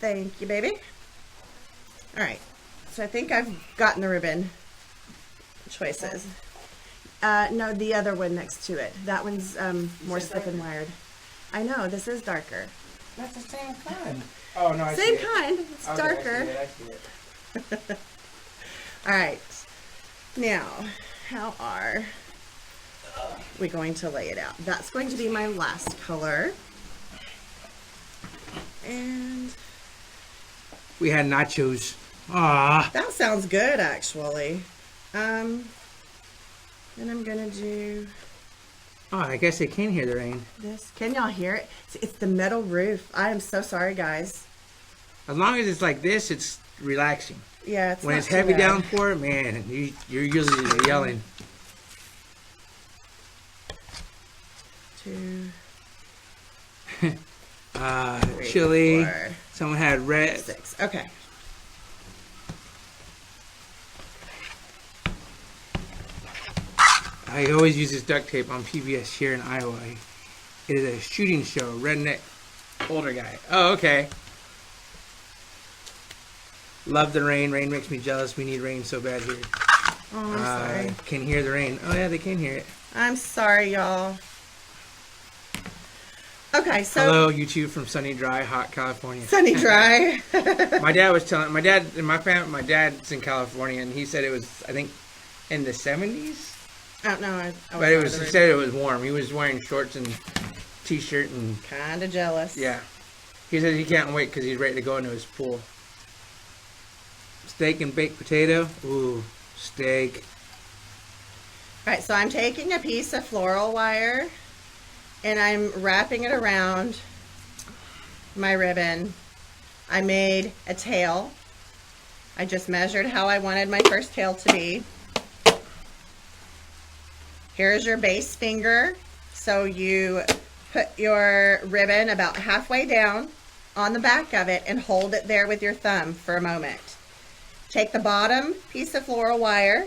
Thank you, baby. All right. So I think I've gotten the ribbon choices. No, the other one next to it. That one's more slip and wired. I know, this is darker. That's the same kind. Oh, no, I see Same it. kind. It's Okay, darker. I see it. All right. Now, how are we going to lay it out? That's going to be my last color. And We had nachos. Ah. that sounds good, actually. Then I'm gonna do Oh, I guess they can hear the rain. this. Can y'all hear it? It's the metal roof. I am so sorry, guys. As long as it's like this, it's relaxing. Yeah, it's When not it's too heavy bad. downpour, man, you're usually yelling. 2, Chili. 4, Someone had red. 6. Okay. I always use this duct tape on PBS here in Iowa. It is a shooting show. Redneck older guy. Oh, okay. Love the rain. Rain makes me jealous. We need rain so bad here. Oh, I'm sorry. Can hear the rain. Oh, yeah, they can hear it. I'm sorry, y'all. Okay, so Hello, you two from sunny, dry, hot California. sunny, dry. My dad was telling my dad in my family. My dad's in California, and he said it was, I think, in the 70s. I don't know. But it was. He said it was warm. He was wearing shorts and t-shirt and. Kind of jealous. Yeah. He said he can't wait because he's ready to go into his pool. Steak and baked potato. Ooh, steak. All right, so I'm taking a piece of floral wire and I'm wrapping it around my ribbon. I made a tail. I just measured how I wanted my first tail to be. Here's your base finger. So you put your ribbon about halfway down on the back of it and hold it there with your thumb for a moment. Take the bottom piece of floral wire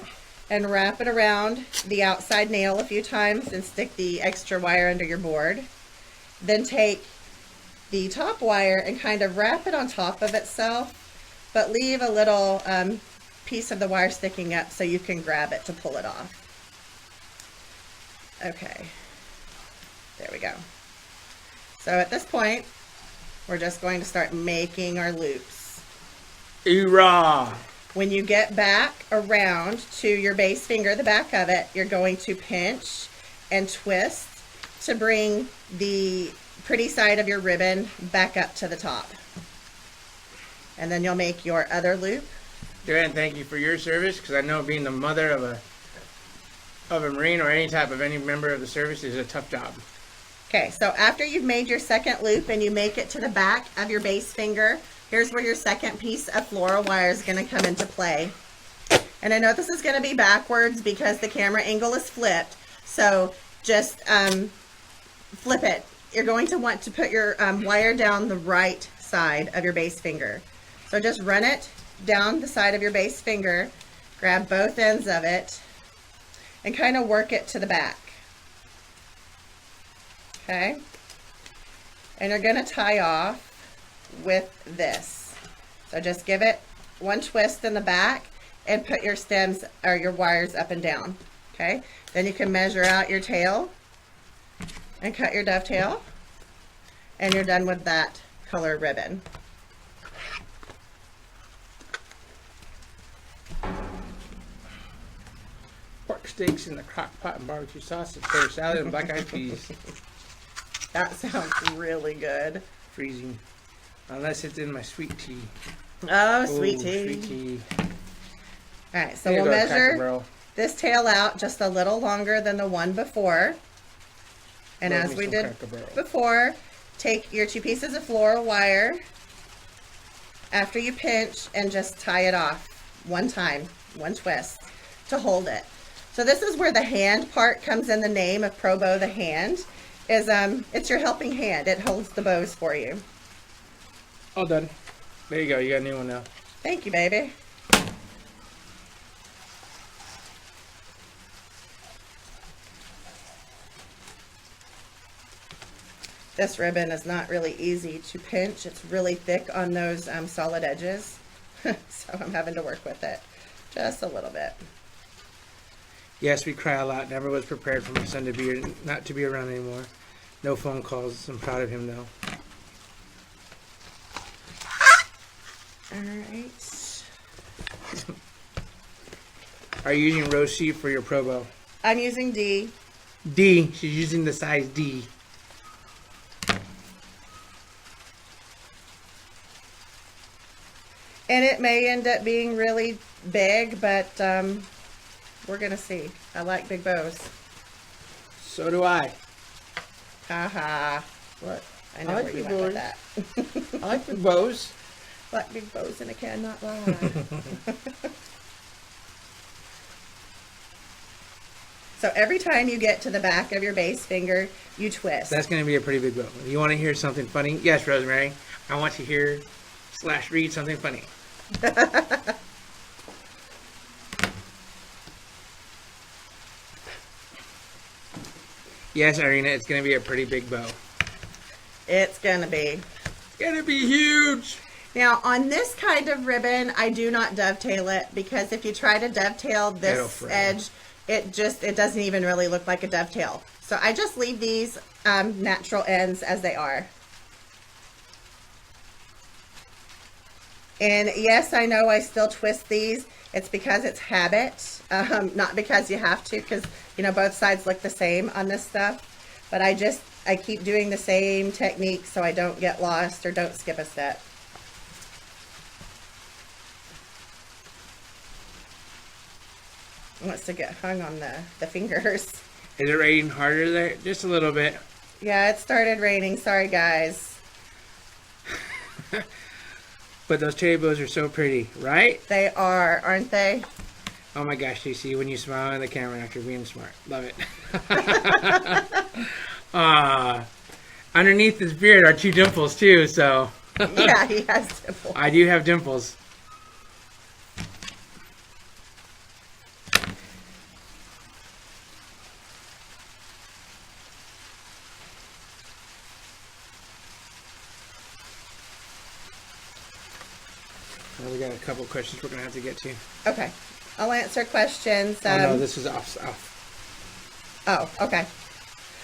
and wrap it around the outside nail a few times and stick the extra wire under your board. Then take the top wire and kind of wrap it on top of itself, but leave a little piece of the wire sticking up so you can grab it to pull it off. Okay, there we go. So at this point, we're just going to start making our loops. Hoorah! When you get back around to your base finger, the back of it, you're going to pinch and twist to bring the pretty side of your ribbon back up to the top. And then you'll make your other loop. Joanne, thank you for your service, because I know being the mother of a Marine or any member of the service is a tough job. Okay, so after you've made your second loop and you make it to the back of your base finger, here's where your second piece of floral wire is going to come into play. And I know this is going to be backwards because the camera angle is flipped, so just flip it. You're going to want to put your wire down the right side of your base finger. So just run it down the side of your base finger, grab both ends of it, and kind of work it to the back. Okay? And you're going to tie off with this. So just give it one twist in the back and put your stems or your wires up and down. Okay? Then you can measure out your tail and cut your dovetail, and you're done with that color ribbon. Pork steaks in the crock pot and barbecue sauce, and potato salad and black eyed peas. That sounds really good. Freezing. Unless it's in my sweet tea. Oh, sweet tea. Sweet tea. All right, so we'll measure this tail out just a little longer than the one before. And as we did before, take your two pieces of floral wire after you pinch and just tie it off one time, one twist to hold it. So this is where the hand part comes in. The name of Pro Bow, the hand, is it's your helping hand. It holds the bows for you. All done. There you go. You got a new one now. Thank you, baby. This ribbon is not really easy to pinch. It's really thick on those solid edges. So I'm having to work with it just a little bit. Yes, we cry a lot. Never was prepared for my son to be not to be around anymore. No phone calls. I'm proud of him though. All right. Are you using rose sheep for your Pro Bow? I'm using D. D. She's using the size D. And it may end up being really big, but we're going to see. I like big bows. So do I. Ha. What? I know where you went with that. I like big bows. Like big bows, and I cannot lie. So every time you get to the back of your base finger, you twist. That's going to be a pretty big bow. You want to hear something funny? Yes, Rosemary. I want to hear / read something funny. Yes, Irina, it's going to be a pretty big bow. It's going to be. It's going to be huge. Now, on this kind of ribbon, I do not dovetail it because if you try to dovetail this edge, it doesn't even really look like a dovetail. So I just leave these natural ends as they are. And yes, I know I still twist these. It's because it's habit, not because you have to, because, you know, both sides look the same on this stuff. But I keep doing the same technique so I don't get lost or don't skip a step. It wants to get hung on the fingers. Is it raining harder there? Just a little bit. Yeah, it started raining. Sorry, guys. But those cherry bows are so pretty, right? They are, aren't they? Oh my gosh, JC, when you smile in the camera after being smart. Love it. Underneath his beard are 2 dimples too, so. Yeah, he has dimples. I do have dimples. Well, we got a couple questions we're going to have to get to. Okay. I'll answer questions. Oh, no, this is off. Oh, okay.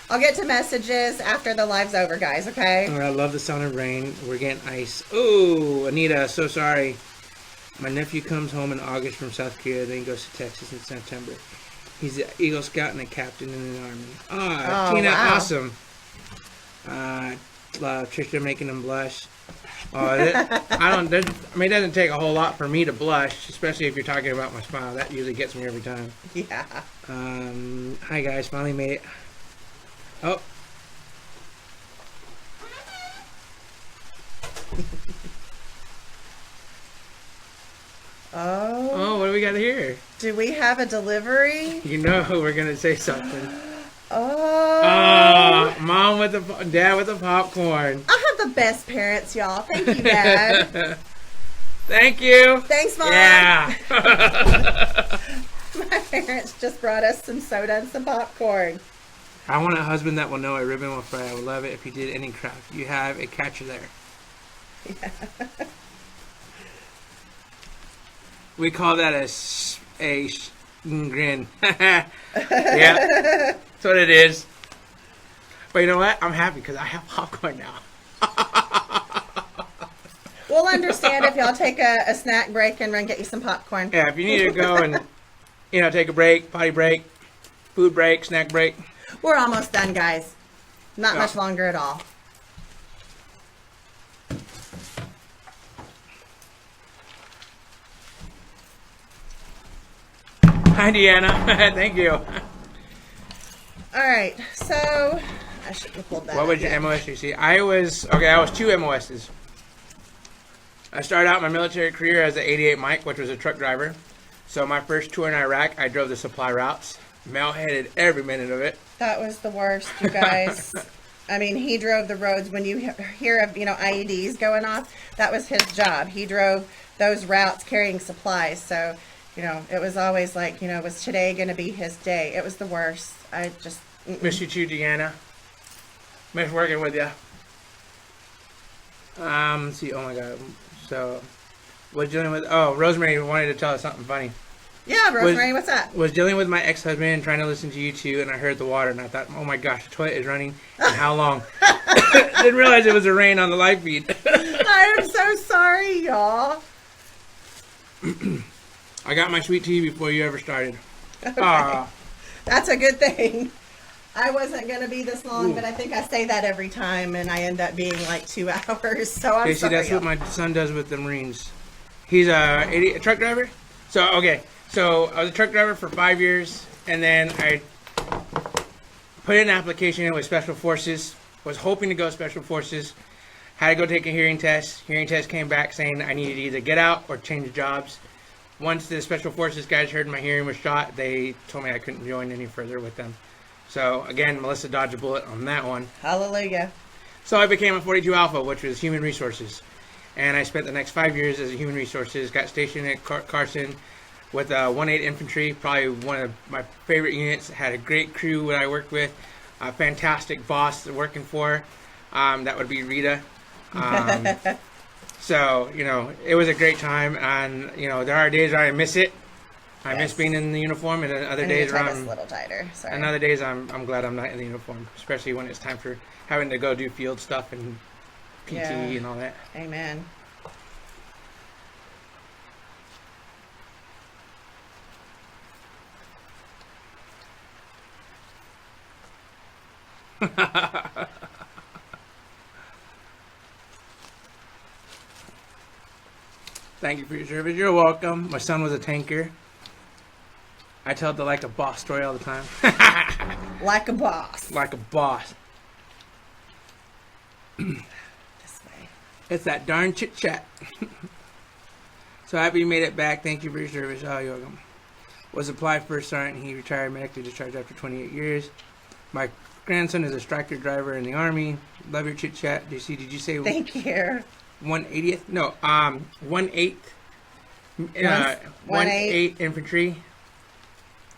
I'll get to messages after the live's over, guys, okay? Oh, I love the sound of rain. We're getting ice. Oh, Anita, so sorry. My nephew comes home in August from South Korea, then goes to Texas in September. He's an Eagle Scout and a captain in the Army. Oh, Tina, wow. Awesome. Love Trisha making him blush. Oh, it doesn't take a whole lot for me to blush, especially if you're talking about my smile. That usually gets me every time. Yeah. Hi guys, finally made it. Oh. Oh, what do we got here? Do we have a delivery? You know we're gonna say something. Oh. Mom with Dad with the popcorn. I have the best parents, y'all. Thank you, Dad. Thank you. Thanks, Mom. Yeah. My parents just brought us some soda and some popcorn. I want a husband that will know a ribbon will fray. I would love it if he did any craft. You have a catcher there. Yeah. We call that a grin. Yeah, that's what it is. But you know what? I'm happy because I have popcorn now. We'll understand if y'all take a snack break and run get you some popcorn. Yeah, if you need to go and take a break, potty break, food break, snack break. We're almost done, guys. Not much longer at all. Hi, Deanna. Thank you. All right, so I should have pulled that. What was your MOS? You see, I was 2 MOSs. I started out my military career as an 88 Mike, which was a truck driver. So my first tour in Iraq, I drove the supply routes. Mel hated every minute of it. That was the worst, you guys. I mean, he drove the roads. When you hear of, IEDs going off, that was his job. He drove those routes carrying supplies. So, it was always like, was today going to be his day? It was the worst. I just... Miss you too, Deanna. Miss working with you. Let's see, oh my God. So, was dealing with... Oh, Rosemary wanted to tell us something funny. Yeah, Rosemary, what's up? Was dealing with my ex-husband and trying to listen to you two, and I heard the water, and I thought, oh my gosh, the toilet is running, and how long? Didn't realize it was a rain on the live feed. I am so sorry, y'all. I got my sweet tea before you ever started. Okay. That's a good thing. I wasn't going to be this long, but I think I say that every time, and I end up being like 2 hours, so I'm sorry. That's what my son does with the Marines. He's a truck driver. So I was a truck driver for 5 years, and then I put in an application in with Special Forces, was hoping to go Special Forces, had to go take a hearing test. Hearing test came back saying I needed to either get out or change jobs. Once the Special Forces guys heard my hearing was shot, they told me I couldn't join any further with them. So, again, Melissa dodged a bullet on that one. Hallelujah. So I became a 42 Alpha, which was Human Resources. And I spent the next 5 years as a Human Resources, got stationed at Carson with 1-8 Infantry, probably one of my favorite units. Had a great crew that I worked with. a fantastic boss working for. That would be Rita. So, it was a great time, and, there are days where I miss it. I miss being in the uniform, and then other days where a little tighter. Sorry. And other days I'm glad I'm not in the uniform, especially when it's time for having to go do field stuff and PT and all that. Amen. Thank you for your service. You're welcome. My son was a tanker. I tell the like a boss story all the time. Like a boss. Like a boss. This way. It's that darn chit chat. So happy you made it back. Thank you for your service. Oh, you're welcome. Was applied first sergeant. He retired medically discharged after 28 years. My grandson is a striker driver in the Army. Love your chit chat. Did you say? Thank you. 180th? No, 1/8. 1/8 infantry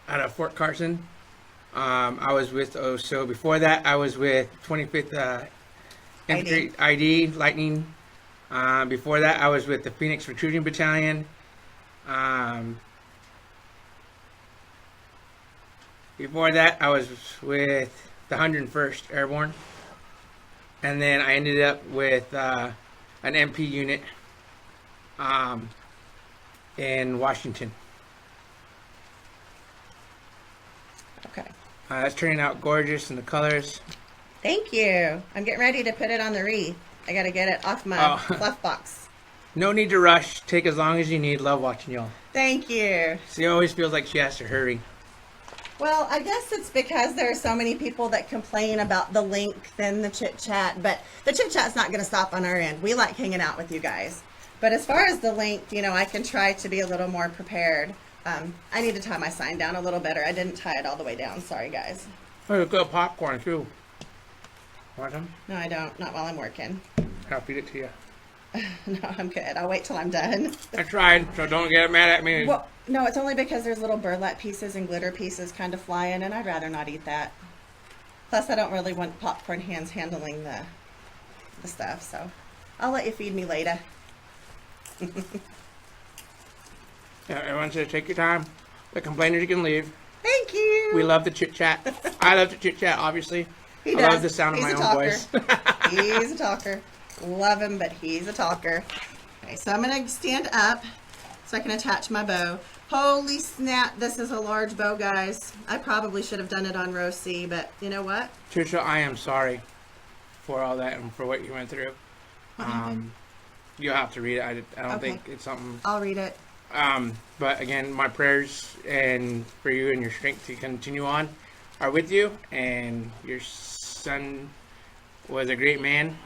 out of Fort Carson. I was with, so before that, I was with 25th Infantry ID Lightning. Before that, I was with the Phoenix Recruiting Battalion. Before that, I was with the 101st Airborne. And then I ended up with an MP unit in Washington. Okay. It's turning out gorgeous in the colors. Thank you. I'm getting ready to put it on the wreath. I got to get it off my fluff box. No need to rush. Take as long as you need. Love watching y'all. Thank you. She always feels like she has to hurry. Well, I guess it's because there are so many people that complain about the length and the chit chat, but the chit chat's not going to stop on our end. We like hanging out with you guys. But as far as the length, I can try to be a little more prepared. I need to tie my sign down a little better. I didn't tie it all the way down. Sorry, guys. Oh, good popcorn, too. Want some? No, I don't. Not while I'm working. I'll feed it to you. No, I'm good. I'll wait till I'm done. I tried, so don't get mad at me. Well, no, it's only because there's little burlap pieces and glitter pieces kind of flying, and I'd rather not eat that. Plus, I don't really want popcorn hands handling the stuff, so I'll let you feed me later. Yeah, everyone says take your time. The complainers can leave. Thank you. We love the chit chat. I love the chit chat, obviously. He I does. love the sound of He's my a own talker. voice. He's a talker. Love him, but he's a talker. Okay, so I'm going to stand up so I can attach my bow. Holy snap, this is a large bow, guys. I probably should have done it on row C, but you know what? Trisha, I am sorry for all that and for what you went through. What happened? You'll have to read it. I don't Okay. think it's something. I'll read it. But again, my prayers and for you and your strength to continue on are with you. And your son was a great man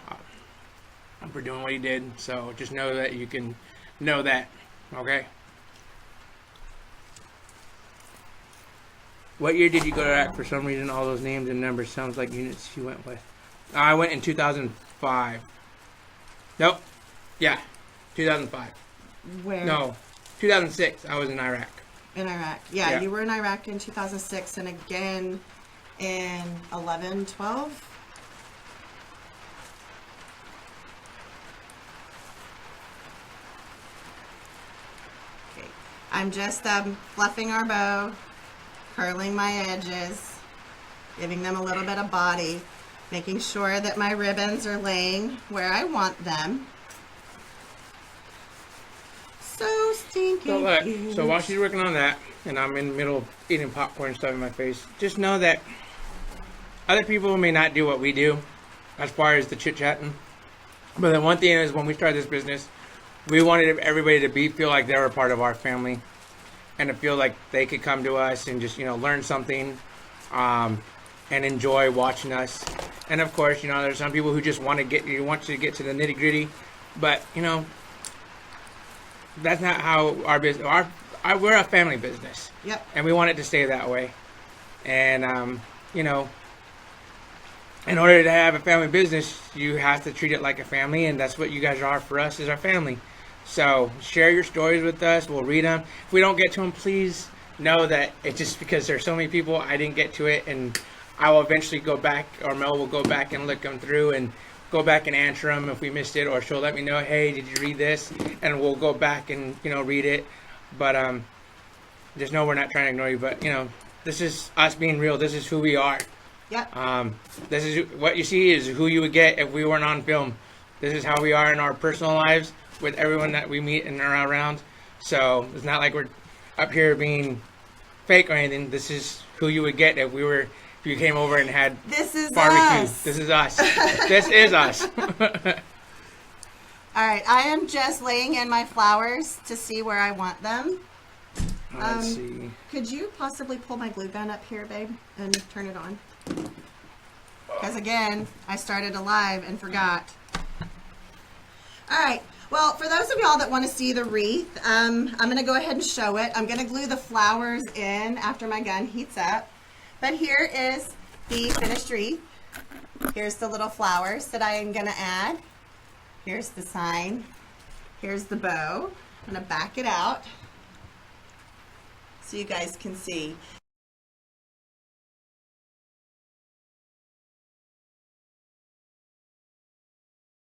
for doing what he did. So just know that you can know that. Okay. What year did you go to Iraq? For some reason, all those names and numbers sounds like units you went with. I went in 2005. Nope. Yeah, 2005. Where? No, 2006. I was in Iraq. In Iraq. Yeah, Yeah. you were in Iraq in 2006 and again in 11, 12? Okay. I'm just fluffing our bow, curling my edges, giving them a little bit of body, making sure that my ribbons are laying where I want them. So stinking So look, cute. so while she's working on that, and I'm in the middle of eating popcorn and stuff in my face, just know that other people may not do what we do as far as the chit-chatting. But the one thing is, when we started this business, we wanted everybody to feel like they were a part of our family and to feel like they could come to us and just, learn something and enjoy watching us. And of course, there's some people who just want to get to the nitty-gritty, but, that's not how our business. We're a family business. Yep. And we want it to stay that way. And in order to have a family business, you have to treat it like a family, and that's what you guys are for us, is our family. So share your stories with us. We'll read them. If we don't get to them, please know that it's just because there's so many people. I didn't get to it, and I will eventually go back, or Mel will go back and look them through and go back and answer them if we missed it, or she'll let me know, hey, did you read this? And we'll go back and, you know, read it. But just know we're not trying to ignore you. But, you know, this is us being real. This is who we are. Yep. This is what you see is who you would get if we weren't on film. This is how we are in our personal lives with everyone that we meet and are around. So it's not like we're up here being fake or anything. This is who you would get if you came over and had This is barbecue. us. This is us. This is us. All right, I am just laying in my flowers to see where I want them. Let's see. Could you possibly pull my glue gun up here, babe, and turn it on? Because again, I started alive and forgot. All right. Well, for those of y'all that want to see the wreath, I'm going to go ahead and show it. I'm going to glue the flowers in after my gun heats up. But here is the finished wreath. Here's the little flowers that I am going to add. Here's the sign. Here's the bow. I'm going to back it out so you guys can see.